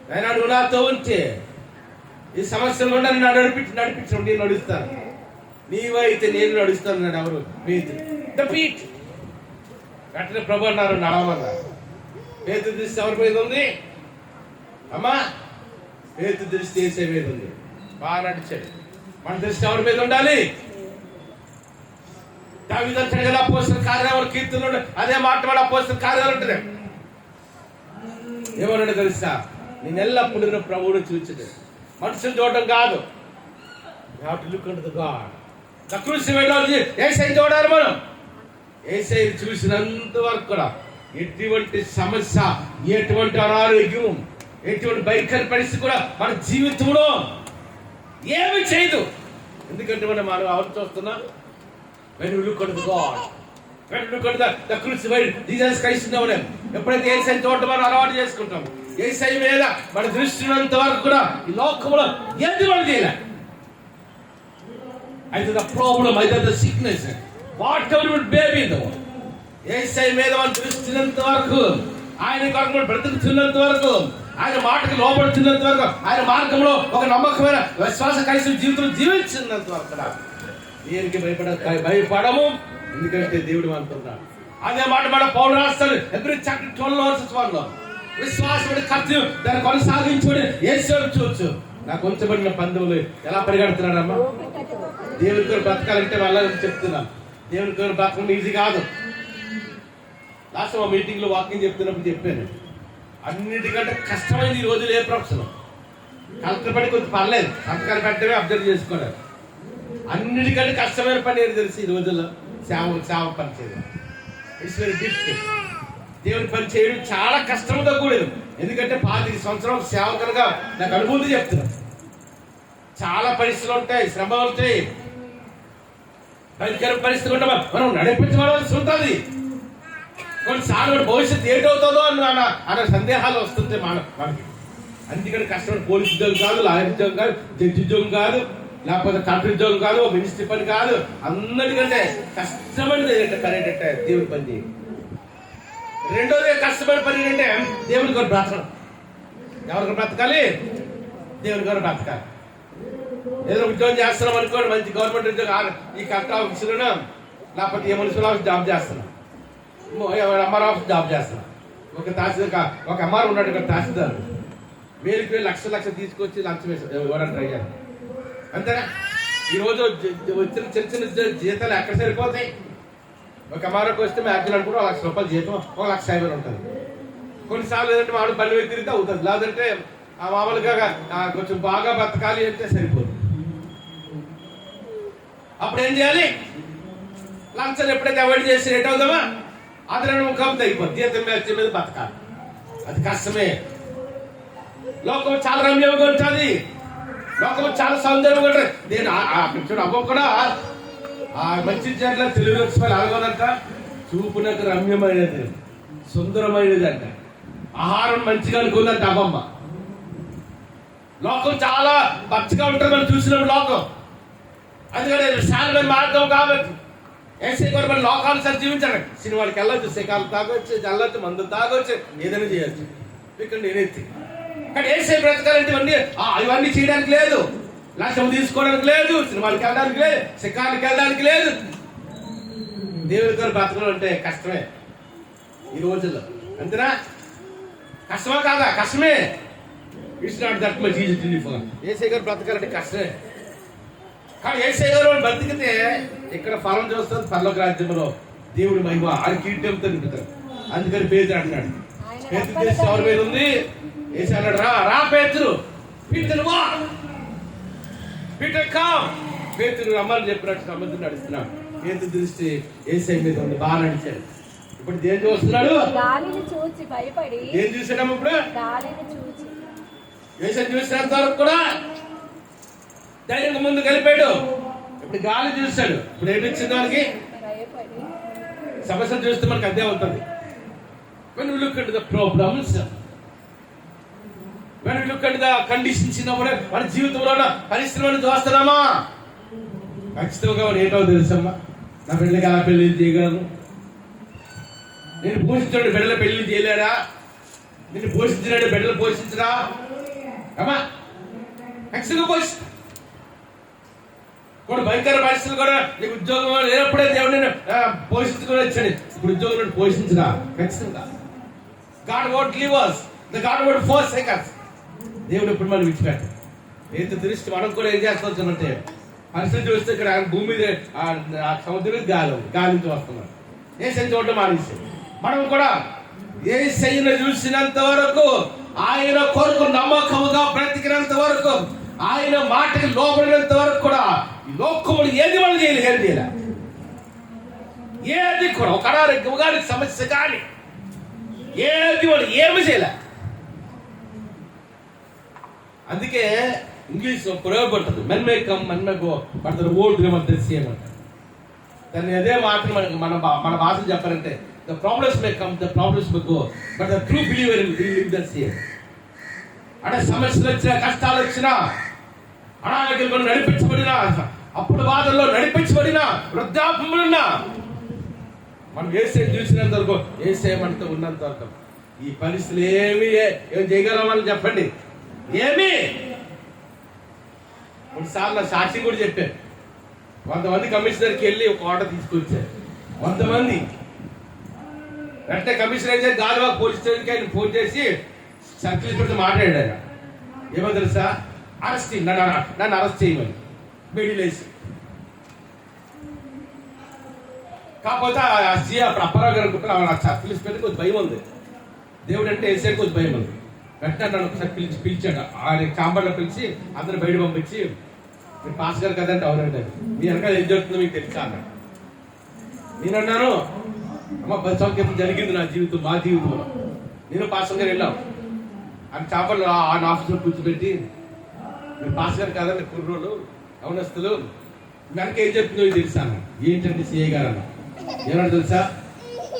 నాయన నువ్వు నాతో ఉంటే ఈ సమస్యలు కూడా నన్ను నడిపించండి, నేను నడుస్తాను. నీవే అయితే నేను నడుస్తాను నాడు. ఎవరు పేతురు ద పీట్. వెంటనే ప్రభు అన్నారు నడవమన్నారు. పేతురు దృష్టి ఎవరి మీద ఉంది అమ్మా, పేతురు దృష్టి యేసే మీద ఉంది. బాగా నడిచాడు. మన దృష్టి ఎవరి మీద ఉండాలి. దావీదు అంటాడు కదా అపోస్తలుల కార్యాలు కీర్తనలు, అదే మాట వాడు అపోస్తలుల కార్యాలు ఉంటుంది. ఏమన్నాడు తెలుసా, నేను ఎల్లప్పుడూ ప్రభువును చూచదు, మనుషులు చూడటం కాదు. ఏసై చూడాలి. మనం ఏసై చూసినంత వరకు కూడా ఎటువంటి సమస్య, ఎటువంటి అనారోగ్యం, ఎటువంటి భయంకర పరిస్థితి కూడా మన జీవితంలో ఏమి చేయదు. ఎందుకంటే మనం ఎవరు చూస్తున్నాం, when you look at the God, when you look at the crucified Jesus Christ in our name, ఎప్పుడైతే యేసయ్యని చూడటం మనం అలవాటు చేసుకుంటాం, యేసయ్య మీద మన దృష్టి ఉన్నంత వరకు కూడా ఈ లోకంలో ఏది మనం చేయలే. అయితే the problem, either the sickness, whatever it may be, యేసయ్య మీద మన దృష్టి ఉన్నంత వరకు, ఆయన కొరకు మనం బ్రతుకుతున్నంత వరకు, ఆయన మాటకు లోపడుతున్నంత వరకు, ఆయన మార్గంలో ఒక నమ్మకమైన విశ్వాస క్రైస్తవ జీవితం జీవించినంత వరకు దేనికి భయపడము. ఎందుకంటే దేవుడు అంటున్నాడు. అదే మాట మన పౌలు రాస్తాడు ఎవ్రీ చాప్టర్ 12:1 విశ్వాసపడి ఖర్చు దాన్ని కొనసాగించుకొని యేసు చూచు నాకు ఉంచబడిన పందెంలో ఎలా పరిగెడుతున్నాడమ్మా. దేవుని కొరకు బ్రతకాలంటే వాళ్ళని చెప్తున్నాను, దేవుని కొరకు బ్రతకడం ఈజీ కాదు. లాస్ట్ మా మీటింగ్ లో వాకింగ్ చెప్తున్నప్పుడు చెప్పాను, అన్నిటికంటే కష్టమైంది ఈ రోజులు ఏ ప్రొఫెషన్. కలెక్టర్ పని కొంచెం పర్లేదు, సంతకాలు పెట్టడమే అబ్జర్వ్ చేసుకోలేదు. అన్నిటికంటే కష్టమైన పని ఏది తెలిసి ఈ రోజుల్లో సేవ పని చేయడం. It's very difficult. దేవుని పని చేయడం చాలా కష్టంతో కూడదు. ఎందుకంటే 25 సంవత్సరాలు సేవకులుగా నాకు అనుభూతి చెప్తున్నాను. చాలా పరిస్థితులు ఉంటాయి, శ్రమ ఉంటాయి, భయంకర పరిస్థితులు ఉంటాయి, మనం నడిపించవలసి ఉంటుంది. కొన్నిసార్లు భవిష్యత్తు ఏంటవుతుందో అన్న సందేహాలు వస్తుంటాయి మనకి. అందుకని కష్టమైన పోలీస్ ఉద్యోగం కాదు, లాయర్ ఉద్యోగం కాదు, జడ్జి ఉద్యోగం కాదు, లేకపోతే కలెక్టర్ ఉద్యోగం కాదు, మినిస్ట్రీ పని కాదు. అన్నిటికంటే కష్టమైనది పని ఏంటంటే దేవుడి పని చేయాలి. రెండోది కష్టమైన పని ఏంటంటే దేవుడి గారు బ్రతకడం. ఎవరికి బ్రతకాలి? దేవుడి గారు బ్రతకాలి. ఏదో ఉద్యోగం చేస్తున్నాం అనుకోండి, మంచి గవర్నమెంట్ ఉద్యోగం, ఈ కలెక్టర్ ఆఫీసులోనో లేకపోతే ఏ మున్సిపల్ ఆఫీస్ జాబ్ చేస్తున్నాం, ఎంఆర్ ఆఫీస్ జాబ్ చేస్తున్నాం. ఒక ఎంఆర్ ఉన్నాడు ఇక్కడ తహసీల్దార్, వేలకు లక్ష తీసుకొచ్చి లంచం వేసి ఇవ్వడానికి ట్రై చేయాలి. అంతేనా? ఈరోజు వచ్చిన చిన్న చిన్న జీతాలు ఎక్కడ సరిపోతాయి? ఒక ఎంఆర్ఓకి వస్తే మ్యాక్సిమం అనుకుంటే ₹1,00,000 జీతం, ₹1,50,000 ఉంటుంది. కొన్నిసార్లు ఏంటంటే వాడు పని వ్యక్తిరితే అవుతుంది, లేదంటే మామూలుగా కొంచెం బాగా బతకాలి అంటే సరిపోదు. అప్పుడు ఏం చేయాలి? లంచాలు ఎప్పుడైతే అవాయిడ్ చేసి రేట్ అవుదామా అతను ముఖం తగ్గిపోతుంది, జీతం మీద బతకాలి. అది కష్టమే. లోకం చాలా రమ్యంగా ఉంటుంది, లోకం చాలా సౌందర్యంగా ఉంటుంది. నేను చూడు అవ్వ కూడా ఆ మంచి చెట్ల తెలుగు లక్ష్మాలు అలాగోనంట, చూపునకు రమ్యమైనది, సుందరమైనది అంట, ఆహారం మంచిగా అనుకుందంట అవ్వమ్మ. లోకం చాలా పచ్చగా ఉంటుంది మనం చూసినప్పుడు లోకం. అందుకని శాలమైన మార్గం కాబట్టి ఏసై కూడా మన లోకానుసారి జీవించాలి. సినిమాలకు వెళ్ళొచ్చు, శకాలు తాగొచ్చు, వెళ్ళొచ్చు, మందు తాగొచ్చు, ఏదైనా చేయొచ్చు. ఇక్కడ నేనైతే కానీ ఏసై బ్రతకాలంటే ఇవన్నీ చేయడానికి లేదు, లక్ష్యం తీసుకోవడానికి లేదు, సినిమాలకు వెళ్ళడానికి లేదు, శకాలకు వెళ్ళడానికి లేదు. దేవుడి గారు బ్రతకడం అంటే కష్టమే ఈ రోజుల్లో. అంతేనా? కష్టమా కాదా? కష్టమే. It's not that much easy to live. ఏసై గారు బ్రతకాలంటే కష్టమే. కానీ ఏసై గారు బ్రతికితే ఇక్కడ ఫలం చూస్తుంది పరలోక రాజ్యంలో దేవుడి మహిమ ఆ కీర్తితో నింపుతారు. అందుకని పేతురు అంటున్నాడు, పేతురు దృష్టి ఎవరి మీద ఉంది? ఏసై అన్నాడు, రా పేతురు, పీటర్ వా, పీటర్ కమ్. పేతురు రమ్మని చెప్పినట్టు సముద్రం నడుస్తున్నాడు. పేతురు దృష్టి ఏసై మీద ఉంది, బాగా నడిచాడు. ఇప్పుడు దేని చూస్తున్నాడు? గాలిని చూసి భయపడి. ఏం చూసాము ఇప్పుడు? గాలిని చూసి. ఏసై చూసినంత వరకు కూడా ధైర్యంగా ముందు కలిపాడు. ఇప్పుడు గాలి చూశాడు. ఇప్పుడు ఏమి వచ్చింది వారికి? భయపడి. సమస్యలు చూస్తే మనకు అదే అవుతుంది. when we look at the problems, when we look at the conditions in మన జీవితంలో పరిస్థితులను చూస్తున్నామా? ఖచ్చితంగా వాడు ఏంటో తెలుసమ్మా, నా బిడ్డలకి ఎలా పెళ్లి చేయగలను, నేను పోషించాడు బిడ్డల పెళ్లి చేయలేడా, నేను పోషించినాడు బిడ్డలు పోషించరా అమ్మా, ఖచ్చితంగా పోషిస్తా. కూడా భయంకర పరిస్థితులు కూడా నీకు ఉద్యోగం లేనప్పుడే దేవుడు నేను పోషించుకొని వచ్చాడు. ఇప్పుడు ఉద్యోగం పోషించరా? ఖచ్చితంగా. God won't leave us. The God won't forsake us. దేవుడు ఎప్పుడు మనం విడిచిపెట్టాడు. ఏంత దృష్టి మనం కూడా ఏం చేస్తాం అంటే పరిస్థితి చూస్తే ఇక్కడ భూమి మీద సముద్రం గాలించి వస్తున్నాం. ఏసైని చూడటం మానేసి మనం కూడా ఏసైని చూసినంత వరకు, ఆయన కొరకు నమ్మకముగా బ్రతికినంత వరకు, ఆయన మాటకి లోబడినంత వరకు కూడా ఈ లోకములు ఏది వాళ్ళు చేయలేదు. ఏది కూడా ఒక అనారోగ్యం కానీ సమస్య కానీ ఏది వాళ్ళు ఏమి చేయలే. అందుకే ఇంగ్లీష్ ప్రయోగపడుతుంది, men may come men may go but the road remains the same అంటారు. దాన్ని అదే మాటలు మన భాషలో చెప్పాలంటే the problems may come, the problems may go but the true believer will live the same. అంటే సమస్యలు వచ్చినా, కష్టాలు వచ్చినా, అనారోగ్యంలో నడిపించబడినా, అప్పుడు బాధల్లో నడిపించబడినా, వృద్ధాప్యములున్నా మనం ఏసై చూసినంత వరకు, ఏసై మనతో ఉన్నంత వరకు ఈ పరిస్థితులు ఏమి చేయగలమని చెప్పండి. ఏమి కొన్నిసార్లు సాక్షి కూడా చెప్పారు, 100 మంది కమిషనర్కి వెళ్ళి ఒక ఆర్డర్ తీసుకొచ్చారు. 100 మంది వెంటనే కమిషనర్ అయితే గాలివాక పోలీస్ స్టేషన్కి ఆయన ఫోన్ చేసి సర్కిల్ ఇన్స్పెక్టర్ మాట్లాడాడు. ఆయన ఏమో తెలుసా, అరెస్ట్ నన్ను అరెస్ట్ చేయమని బెడిలేసి. కాకపోతే అప్పుడు అప్పారావు గారు అనుకుంటున్నా నాకు సర్కిల్ ఇన్స్పెక్టర్ కొంచెం భయం ఉంది, దేవుడు అంటే వేసే కొంచెం భయం ఉంది. వెంటనే నన్ను ఒకసారి పిలిచాడు. ఆయన చాంబర్లో పిలిచి అందరూ బయట పంపించి, మీరు పాస్ గారు కదంటే అవునంటే, మీ వెనకాల ఏం జరుగుతుందో మీకు తెలుసా అన్నాడు. నేనన్నాను, అమ్మ 10 సంవత్సరాల జరిగింది నా జీవితం, మా జీవితంలో. నేను పాస్ గారు వెళ్ళాం. ఆయన చాంబర్లో ఆయన ఆఫీసులో కూర్చోబెట్టి, మీరు పాస్ గారు కదండి కుర్రోళ్ళు అవునస్తులు, వెనక ఏం చెప్తుందో తెలుసా అన్న. ఏంటంటే సిఐ గారు అన్న. ఏమన్నా తెలుసా,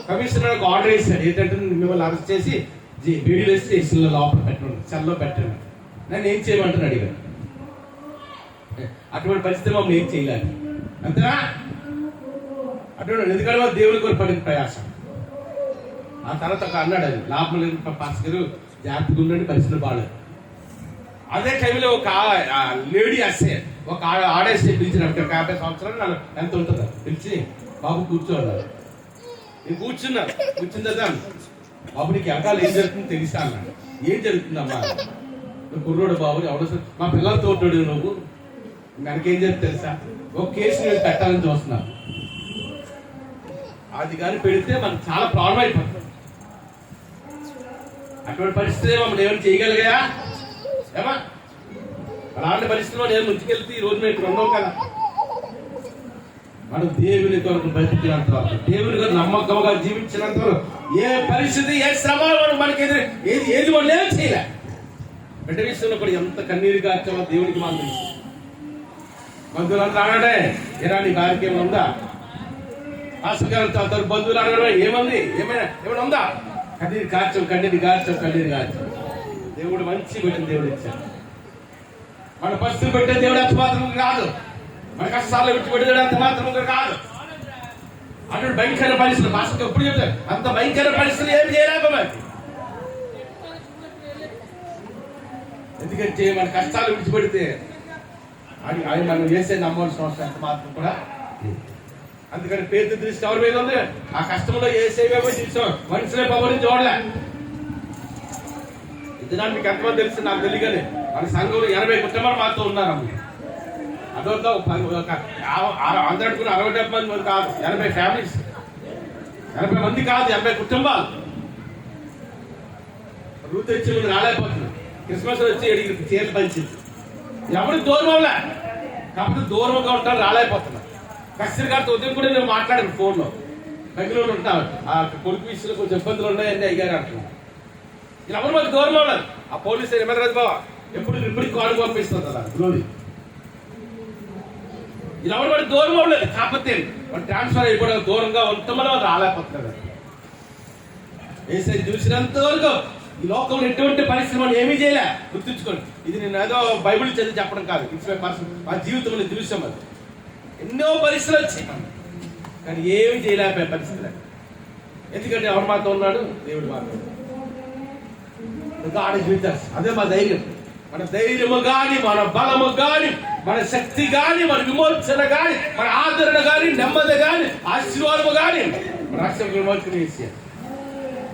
కమిషనర్ ఒక ఆర్డర్ వేసాడు, ఏంటంటే మిమ్మల్ని అరెస్ట్ చేసి బీడీలు వేసి స్టేషన్లో లోపల పెట్టండి, సెల్లో పెట్టండి. నన్ను ఏం చేయమంటాను అడిగాను. అటువంటి పరిస్థితి మమ్మల్ని ఏం చేయలేదు. అంతేనా? అటువంటి ఎందుకంటే దేవుడి కొరకు పడిన ప్రయాసం. ఆ తర్వాత ఒక అన్నాడు, అది లాభం లేదు పాస్ గారు, జాగ్రత్తగా ఉండండి, పరిస్థితులు బాగాలేదు. అదే టైంలో ఒక లేడీ అస్సే ఒక ఆడేస్తే పిలిచినప్పుడు 50 సంవత్సరాలు నాకు ఎంత ఉంటుందా పిలిచి, బాబు కూర్చోన్నారు. నేను కూర్చున్న తర్వాత బాబు నీకు వెనకాల ఏం జరుగుతుందో తెలుసా అన్నాడు. ఏం జరుగుతుందమ్మా? నువ్వు కుర్రోడు బాబు, ఎవడో మా పిల్లలతో ఉంటాడు, నువ్వు వెనకేం జరుగుతుంది తెలుసా, ఒక కేసు నేను పెట్టాలని చూస్తున్నాను. అది కానీ పెడితే మనకు చాలా ప్రాబ్లం అయిపోతుంది. అటువంటి పరిస్థితి మమ్మల్ని ఏమైనా చేయగలిగా ఏమా? అలాంటి పరిస్థితిలో నేను ముందుకెళ్తే ఈ రోజు మేము ఇక్కడ ఉన్నాం కదా. మనం దేవుని కొరకు బ్రతికినంత వరకు, దేవుని కొరకు నమ్మకంగా జీవించినంత వరకు ఏ పరిస్థితి, ఏ శ్రమ మనకి ఏది మనం ఏం చేయలే. బిడ్డ విషయంలో కూడా ఎంత కన్నీరు కాచామో దేవునికి మనం తెలుసు. బంధువులు అంతా అన్నాడే, ఏరా నీ భార్యకి ఏమైనా ఉందా? పాస్టర్ గారు బంధువులు అన్నాడు, ఏమైనా ఉందా? కన్నీరు కార్చాం. దేవుడు మంచి బిడ్డను దేవుడు ఇచ్చాడు. మన పరిస్థితులు పెట్టే దేవుడు అంత మాత్రం కాదు, మన కష్టాలు విడిచిపెట్టే దేవుడు అంత మాత్రం కాదు. అటు భయంకర పరిస్థితులు భాషకు ఎప్పుడు చెప్తారు, అంత భయంకర పరిస్థితులు ఏమి చేయలేకపోయి. ఎందుకంటే మన కష్టాలు విడిచిపెడితే అది మనం చేసే నమ్మవలసిన అవసరం అంత మాత్రం కూడా. అందుకని పేరు దృష్టి ఎవరి మీద ఉంది? ఆ కష్టంలో ఏసేవేమో చూసాం, మనుషులే పవని చూడలే. ఇదినాడు మీకు ఎంతమంది తెలుసు నాకు తెలియగానే మన సంఘంలో 80 కుటుంబాలు మాతో ఉన్నారు. అదొక అందరూ అనుకున్న 60-70 మంది కాదు, 80 ఫ్యామిలీస్, 80 మంది కాదు, 80 కుటుంబాలు. రూత్ వచ్చి ముందు రాలేకపోతుంది. క్రిస్మస్ వచ్చి ఎడికి చీరలు పంచింది. ఎవరికి దూరం అవ్వలే, కాకపోతే దూరంగా ఉంటారు, రాలేకపోతున్నారు. కస్తూరి గారితో ఉదయం కూడా నేను మాట్లాడాను ఫోన్లో. బెంగళూరు ఉంటాను, ఆ కొడుకు విషయంలో కొంచెం ఇబ్బందులు ఉన్నాయని అయ్యారు అంటున్నాను. ఇలా ఎవరు మాకు దూరం అవ్వలేదు. ఆ పోలీసు ఏమరాజు బాబా ఇప్పటికి కాడు పంపిస్తుంది కదా గ్లోరీ. ఇలా ఎవరు వాడికి దూరం అవ్వలేదు, కాకపోతే వాడు ట్రాన్స్ఫర్ అయిపోవడం దూరంగా ఉంటామని వాళ్ళు రాలేకపోతున్నారు. ఏసై చూసినంత వరకు ఈ లోకంలో ఎటువంటి పరిస్థితి మనం ఏమీ చేయలే. గుర్తుంచుకోండి, ఇది నేను ఏదో బైబిల్ చదివి చెప్పడం కాదు, మా జీవితంలో చూసాం. అది ఎన్నో పరిస్థితులు వచ్చాయి, కానీ ఏమి చేయలేకపోయే పరిస్థితులు. ఎందుకంటే ఎవరు మాతో ఉన్నాడు? దేవుడు మాతో. అదే మా ధైర్యం. మన ధైర్యము గాని, మన బలము గాని, మన శక్తి గాని, మన విమోచన గాని, మన ఆదరణ గాని, నెమ్మది గాని, ఆశీర్వాదము గాని రక్షణ విమోచన చేశాడు.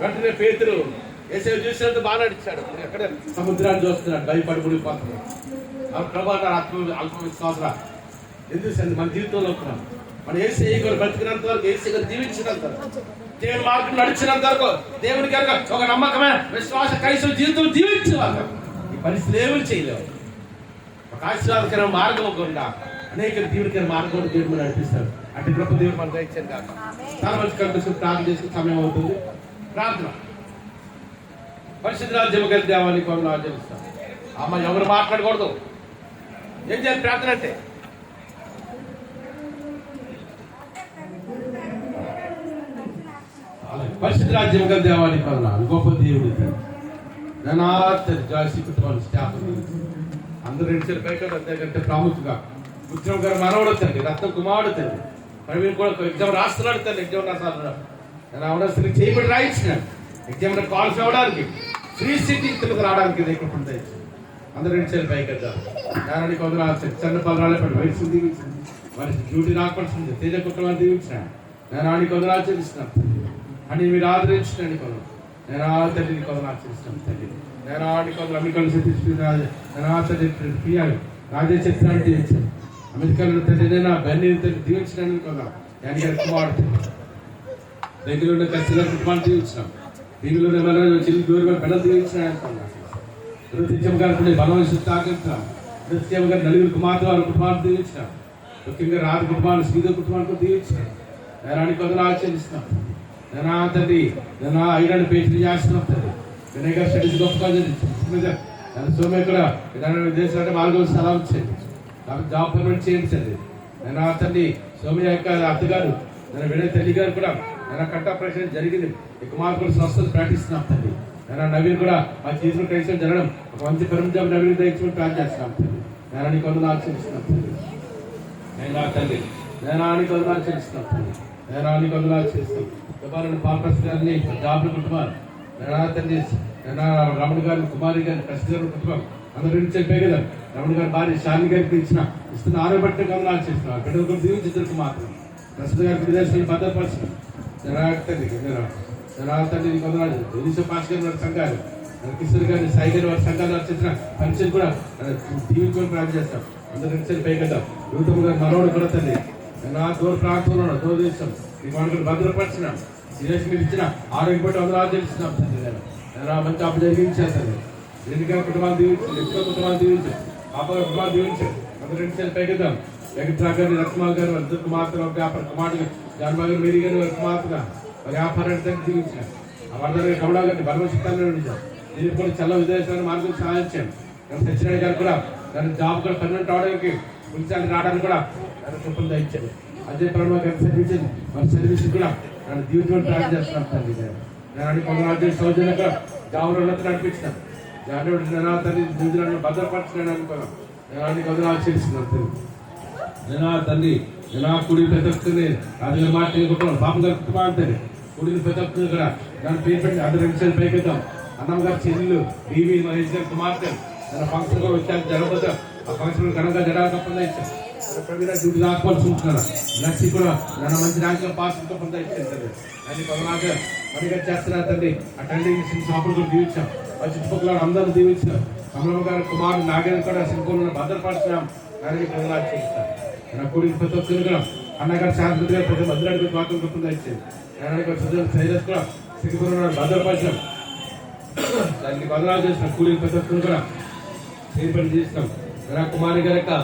వెంటనే పేతురు ఏసేపు చూసినంత బాగా నడిచాడు. ఎక్కడ సముద్రాన్ని చూస్తున్నాడు, భయపడి మునిగిపోతున్నాడు. ప్రభా అల్ప విశ్వాసరా ఎందుకు మన జీవితంలో ఉంటున్నాం. మనం ఏసీ గారు బ్రతికినంత వరకు, ఏసీ గారు జీవించినంత వరకు, దేవుని మార్గం నడిచినంత వరకు, దేవుని కనుక ఒక నమ్మకమైన విశ్వాస కైసు జీవితం జీవించేవారు ఈ పరిస్థితులు ఏమీ చేయలేవు. ఒక ఆశీర్వాదకరమైన మార్గం కూడా అనేక దేవుడికైన మార్గం దేవుడు నడిపిస్తాడు. అటు గొప్ప దేవుడు మనం దయచేయండి కాక. చాలా మంచి కనిపిస్తుంది. ప్రార్థన చేసుకుని సమయం అవుతుంది. ప్రార్థన. పరిశుద్ధ రాజ్యం కలిసి దేవానికి మనం ఆచరిస్తాం. అమ్మ ఎవరు మాట్లాడకూడదు. ఏం చేయాలి ప్రార్థన అంటే? పరిశుద్ధ రాజ్యం కలిసి దేవానికి మనం గొప్ప దేవుడు జాసి కుటుంబాలు స్టాఫ్ అందరూ 2 సార్లు పైకి అంతేకంటే ప్రాముఖ్యంగా ఉద్యమం గారు మనవడు తండ్రి, రత్న కుమారుడు తండ్రి, ప్రవీణ్ కూడా ఎగ్జామ్ రాస్తున్నాడు తండ్రి. ఎగ్జామ్ రాసాడు నేను అవసరం చేయబడి రాయించినాడు. ఎగ్జామ్ క్వాలిఫై అవడానికి ఫ్రీ సిటీ తెలుగు రావడానికి లేకుండా అందరూ 2 సార్లు పైకి వెళ్తారు. దానికి కొందరు చిన్న పదరాలే పడి వయసు దీవించింది, మరి డ్యూటీ రాకపోతుంది. తేజ కుటుంబాన్ని దీవించినాడు. నేను ఆడికి కొందరు ఆచరిస్తున్నాను అని మీరు ఆదరించినండి. కొందరు నేను ఆ తండ్రిని కొందరు ఆచరిస్తున్నాను తండ్రి. నేను ఆడికి కొందరు అమెరికన్ నేను ఆ తండ్రి పియాలి రాజే చిత్రాన్ని దీవించాను. అమెరికాలో తండ్రి నేను బన్నీ తండ్రి దీవించడానికి కొందరు యాని కుమారుడు బెంగళూరులో ఖచ్చితంగా కుటుంబాన్ని దీవించినాం. బెంగళూరు చిల్లి దూరంగా పెద్దలు దీవించినాడు అనుకున్నాను. నృత్యం గారు బలవంశ తాకించాం. నృత్యం గారు 4 కుమార్తె వారి కుటుంబాన్ని దీవించినాం. ముఖ్యంగా రాజ కుటుంబాన్ని శ్రీధ కుటుంబానికి దీవించినాం. నేనానికి కొందరు ఆచరిస్తున్నాం. నేను తండ్రి నేను 5 పేజీలు చేస్తున్నాం తండ్రి. వినయ్ గారు స్టడీస్ గొప్పగా చదివించాను. నేను సోమే కూడా విదేశాలంటే 4 స్థలాలు ఇచ్చేయండి, నాకు జాబ్ పర్మనెంట్ చేయండి తండ్రి. నేను తండ్రి సోమయ్య యొక్క అత్తగారు నేను వినయ్ తల్లి గారు కూడా నేను కట్ ఆపరేషన్ జరిగింది. ఈ కుమార్తెలు స్వస్థత ప్రకటిస్తున్నాం తండ్రి. నేను నవీన్ కూడా మా చేసిన టెన్షన్ జరగడం ఒక మంచి పర్మనెంట్ జాబ్ నవీన్ దయచుకుని ప్లాన్ చేస్తున్నాం తండ్రి. నేను నీకు కొందరు ఆచరిస్తున్నాం తండ్రి. నేను తండ్రి నేను కొందరు ఆచరిస్తున్నాం తండ్రి. నేను కొందరు ఆచరిస్తాం. పాపస్ గారిని జాబ్లు కుటుంబాలు తండ్రి రమణ గారిని కుమారి గారిని కష్టం కుటుంబం అందరూ చెప్పే కదా. రమణ గారి భార్య శాలిని గారికి ఇస్తున్న ఆరోగ్య కొందరు ఆచరిస్తున్నాం. బిడ్డలు కూడా దీవించి మాత్రం ప్రస్తుత గారికి విదేశాలను భద్రపరచడం తండ్రి కొందరు విదేశ పాస్ గారి వారి సంఘాలు కిషోర్ గారిని సాయి గారి వారి సంఘాలు వచ్చిన పరిచయం కూడా దీవించుకొని ప్రార్థన చేస్తాం. అందరూ రిక్షలు పై కదా. యువతమ్మ గారు మనోడు కూడా తండ్రి నా దూర ప్రాంతంలో దూరదేశం ఈ మనకు భద్రపరిచినాం. సిరీస్ మీరు ఇచ్చిన ఆరోగ్యపడి అందరూ ఆచరిస్తున్నాం తండ్రి. నేను మంచి అప్పు జరిగించాను తండ్రి. ఎన్నికల కుటుంబాలు దీవించండి, ఎక్కువ కుటుంబాలు దీవించండి, పాప కుటుంబాలు దీవించండి. అందరూ 2 సార్లు పై కదా. వెంకట్రావు గారిని రత్నమాల్ గారు ఇద్దరు కుమార్తె వ్యాపార కుమారుడు జాన్మా గారు మేరీ గారి కుమార్తెగా వ్యాపారాన్ని దీవించిన వరదగారి కమలా గారిని బలవశితాన్ని ఉంచాం. దీనికి కూడా చల్ల విదేశాలను మార్గం సహాయించాను. సత్యనారాయణ గారు కూడా దాని జాబ్ కూడా పర్మనెంట్ అవడానికి పులిసాన్ని రావడానికి కూడా దాన్ని కృపను దయచాను. అదే పరంగా గారి సర్వీస్ మన సర్వీస్ కూడా నన్ను దీవించమని ప్రార్థన చేస్తున్నాను తండ్రి. నేను కొందరు సౌజన్యంగా జాబులు ఉన్నట్టు నడిపించినాను. జాబు తల్లి దీవించడానికి భద్రపరచినాను అనుకున్నాను. నీకు వందనాలు చెల్లిస్తున్నాను తండ్రి. నేను తండ్రి నేను కుడిని ప్రతి ఒక్కరిని అది మాట నేర్చుకుంటున్నాను. పాపం గారు కుటుంబం తండ్రి కుడిని ప్రతి ఒక్కరిని కూడా దాన్ని పేరు పెట్టి అందరి నిమిషాలు పైకిద్దాం. అన్నమ్మ గారి చెల్లెలు బీవీ మహేష్ గారి కుమార్తె తన ఫంక్షన్ కూడా వచ్చాక జరగబోతాం. ఆ ఫంక్షన్ ఘనంగా జరగకుండా ఇచ్చాం. డ్యూటీ రాకపోవాల్సి ఉంటున్నాను. నర్సి కూడా నన్ను మంచి ర్యాంకులో పాస్ పొందా ఇచ్చాను. అని కొంతలాగా మరిగా చేస్తున్నారు తండ్రి. ఆ తండ్రి షాపులు కూడా దీవించాం. ఆ చుట్టుపక్కల అందరూ దీవించాం. కమలమ్మ గారి కుమారుడు నాగేంద్ర కూడా సింపుల్ భద్రపరిచినాం. దానికి కొందరు చేస్తాం. నా కొడుకు ప్రతి ఒక్కరు అన్నగారు శాంతి గారు ప్రతి భద్రాడికి పాత్ర గొప్పగా ఇచ్చింది. సైరస్ కూడా సింగపూర్ భద్రపరిచినాం. దానికి బదలాలు చేసిన కూలీలు ప్రతి ఒక్కరు కూడా చేపలు చేసినాం. నా కుమారి గారి యొక్క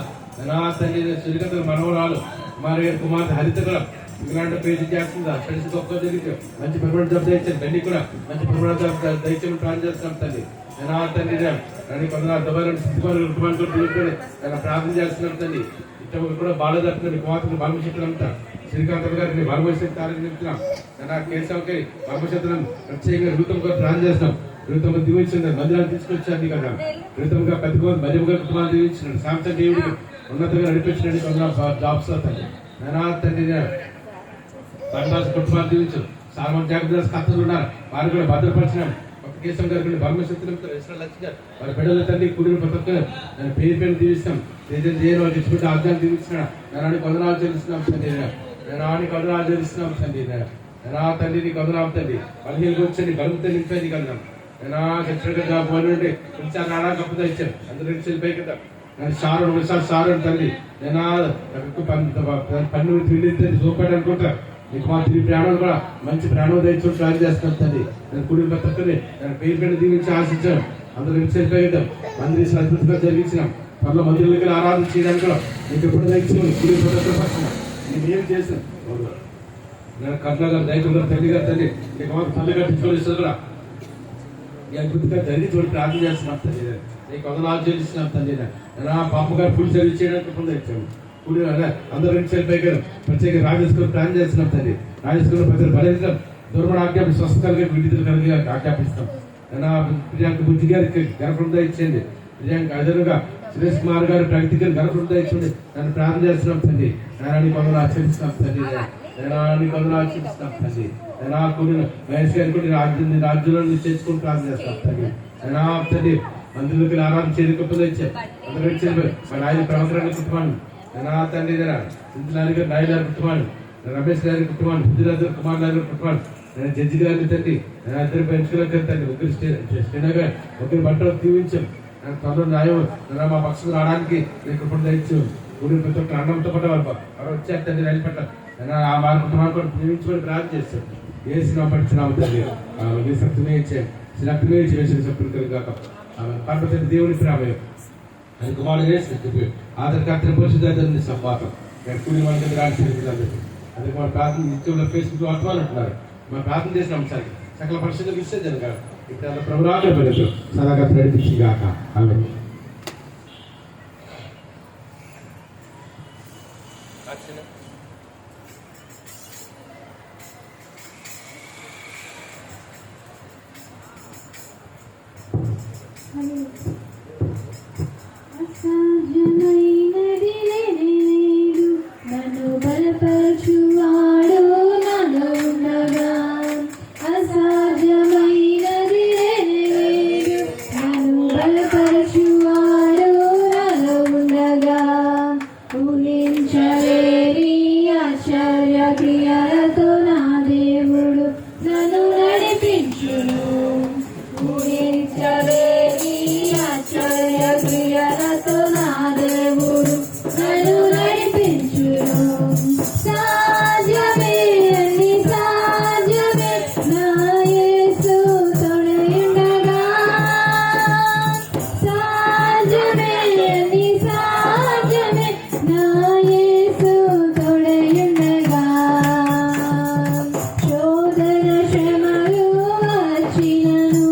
నా తల్లి శ్రీకథ మనవరాలు కుమారి గారి కుమార్తె హరిత కూడా ఇలాంటి పేజీ చేస్తుందా ఫ్రెండ్స్ గొప్ప జరిగితే మంచి పర్మనెంట్ జాబ్ తెచ్చాను. తండ్రి కూడా మంచి పర్మనెంట్ జాబ్ దయచేసి ప్లాన్ చేస్తున్నాం తండ్రి. నేను ఆ తండ్రి దాన్ని కొందరు దుబాయ్ కుటుంబానికి ప్రార్థన చేస్తున్నాం తండ్రి. ఇష్టం కూడా బాగా జరుగుతుంది. కుమార్తెను బలమశక్తులు అంతా శ్రీకాంత్ గారిని బలమశక్తి నింపుతున్నాం. నా కేశవకి బలమశక్తులను ప్రత్యేకంగా రూతం కూడా ప్లాన్ చేస్తున్నాం. రూతం దీవించిన మందిరాన్ని తీసుకొచ్చాను కదా. రూతంగా పెద్ద మధ్యముగా కుటుంబాన్ని దీవించినాడు. సాంసంగ్ దేవుడికి ఉన్నతంగా నడిపించినట్టు కొందరు జాబ్స్ అవుతాయి. నేను తండ్రి కుటుంబాన్ని దీవించారు. సాల్మన్ జాగ్రత్త కథలు ఉన్నారు. వారు కూడా భద్రపరిచినాం. కేశం గారికి బలమశక్తులతో వారి బిడ్డల తండ్రి కుడిని ప్రతి ఒక్కరు నేను పేరు పేరు దీవిస్తాం. ఏదైనా తెచ్చుకుంటే ఆజ్ఞాన్ని దీవిస్తున్నాడు. నేను కొందనాలు చెల్లిస్తున్నాం తండ్రి. నేను కొందనాలు చెల్లిస్తున్నాం తండ్రి. నేను తండ్రి నీకు వందనాలు తండ్రి. పదిహేను వచ్చి బలుపుతో నింపేది కలుగుతాం. నేను చచ్చిగా పోయి కొంచెం నానా గొప్పగా ఇచ్చాను. అందరూ వెళ్ళిపోయి కదా. నేను సారు తండ్రి. నేను పన్ను తిరిగి చూపాడు అనుకుంటా. నీకు మా తిరిగి ప్రాణాలు కూడా మంచి ప్రాణం తెచ్చి ట్రై చేస్తాను తండ్రి. నేను కుడి తక్కువని నేను పేరు పెట్టి దీవించి ఆశించాను. అందరూ వెళ్ళిపోయిద్దాం. మందిరి అద్భుతంగా జరిగించినాం. త్వరలో మందిరాలకి ఆరాధన చేయడానికి కూడా నీకు ఎప్పుడు తెచ్చుకుని కుడి పడుతున్నాను. నేను ఏం చేశాను నేను కర్ణ గారు దయచేసి తల్లి గారు తండ్రి నీకు మాకు తల్లి గారు తీసుకోలేదు కూడా ఈ అద్భుతంగా జరిగి చూడు ప్రార్థన చేస్తున్నాం తండ్రి. నీకు వందనాలు చెల్లిస్తున్నాం తండ్రి. నేను పాప గారు ఫుల్ సర్వీస్ చేయడానికి కూడా తెచ్చాము. కూడి అందరూ వెళ్ళిపోయి ప్రత్యేక రాజేశ్వరం ప్లాన్ చేస్తున్నాం తండ్రి. రాజేశ్వరం ప్రజలు బలించడం దుర్మణ ఆజ్ఞాపి స్వస్థ కలిగి విడుదల కలిగి ఆజ్ఞాపిస్తాం. ప్రియాంక బుద్ధి గారికి గర్భంగా ఇచ్చేయండి. ప్రియాంక అదనుగా సురేష్ కుమార్ గారు ప్రగతి గారు గర్భంగా ఇచ్చింది. నన్ను ప్రార్థన చేస్తున్నాం తండ్రి. నేను కొందరు ఆచరిస్తున్నాం తండ్రి. నేను కొందరు ఆచరిస్తున్నాం తండ్రి. నేను కొన్ని మహేష్ గారి కొన్ని రాజ్యంలో చేసుకుని ప్రార్థన చేస్తాం తండ్రి. నేను తండ్రి మంత్రులకి ఆరాధన చేయకపోతే ఇచ్చాను. అందరూ వచ్చి మన ఆయన ప్రవర్తన కుటుంబాన్ని నా తండ్రి సింధులారి గారు నాయుడు గారి కుటుంబాన్ని రమేష్ గారి కుటుంబాన్ని బుద్ధిరాజు కుమార్ గారి కుటుంబాన్ని నేను జడ్జి గారిని తండ్రి. నేను ఇద్దరు పెంచుకోలేక తండ్రి. ఒకరు శ్రీనగర్ ఒకరి బట్టలు దీవించాం. నేను తొందర న్యాయం మా పక్షులు రావడానికి నీకు ఇప్పుడు తెచ్చు ఊరి ప్రతి ఒక్క అన్నంతో పట్ట వారు వచ్చారు తండ్రి. రైలు పట్ట నేను ఆ వారి కుటుంబాన్ని కూడా దీవించుకొని ప్రార్థన చేస్తాను. వేసిన పడుచున్నాము తండ్రి. నీ శక్తిని ఇచ్చాను. శక్తిని ఇచ్చి వేసిన శక్తులు కలిగాక పర్వత దేవుని ప్రేమ అది కుమారుడు చేసి ఆధారకర్తను పరిశుద్ధాన్ని సంపాదం నేను కూలి వాళ్ళ దగ్గర రాజకీయాలు అది మన ప్రార్థన నిత్యంలో ఫేస్బుక్ వర్తమానం అంటున్నారు. మన ప్రార్థన చేసిన అంశానికి సకల పరిస్థితులకు ఇస్తే జరగాలి. ఇప్పుడు అలా ప్రభురాలు పెడతారు సదాగా ప్రయత్నించిగాక ఆమె నన్ను బలపరచువాడు నాలో ఉండగా అసాధ్యమైనది లేదు. నన్ను బలపరచువాడు నాలో ఉండగా ఊహించలేని ఆశ్చర్య క్రియలతో నా దేవుడు నన్ను నడిపించును. ఊహించలేని ఆశ్చర్య క్రియలతో నా దేవుడు నన్ను నడిపించును. సాధ్యమే అన్ని సాధ్యమే నా యేసు తోడయుండగా. సాధ్యమే అన్ని సాధ్యమే నా యేసు తోడయుండగా. శోధన శ్రమలు వచ్చినను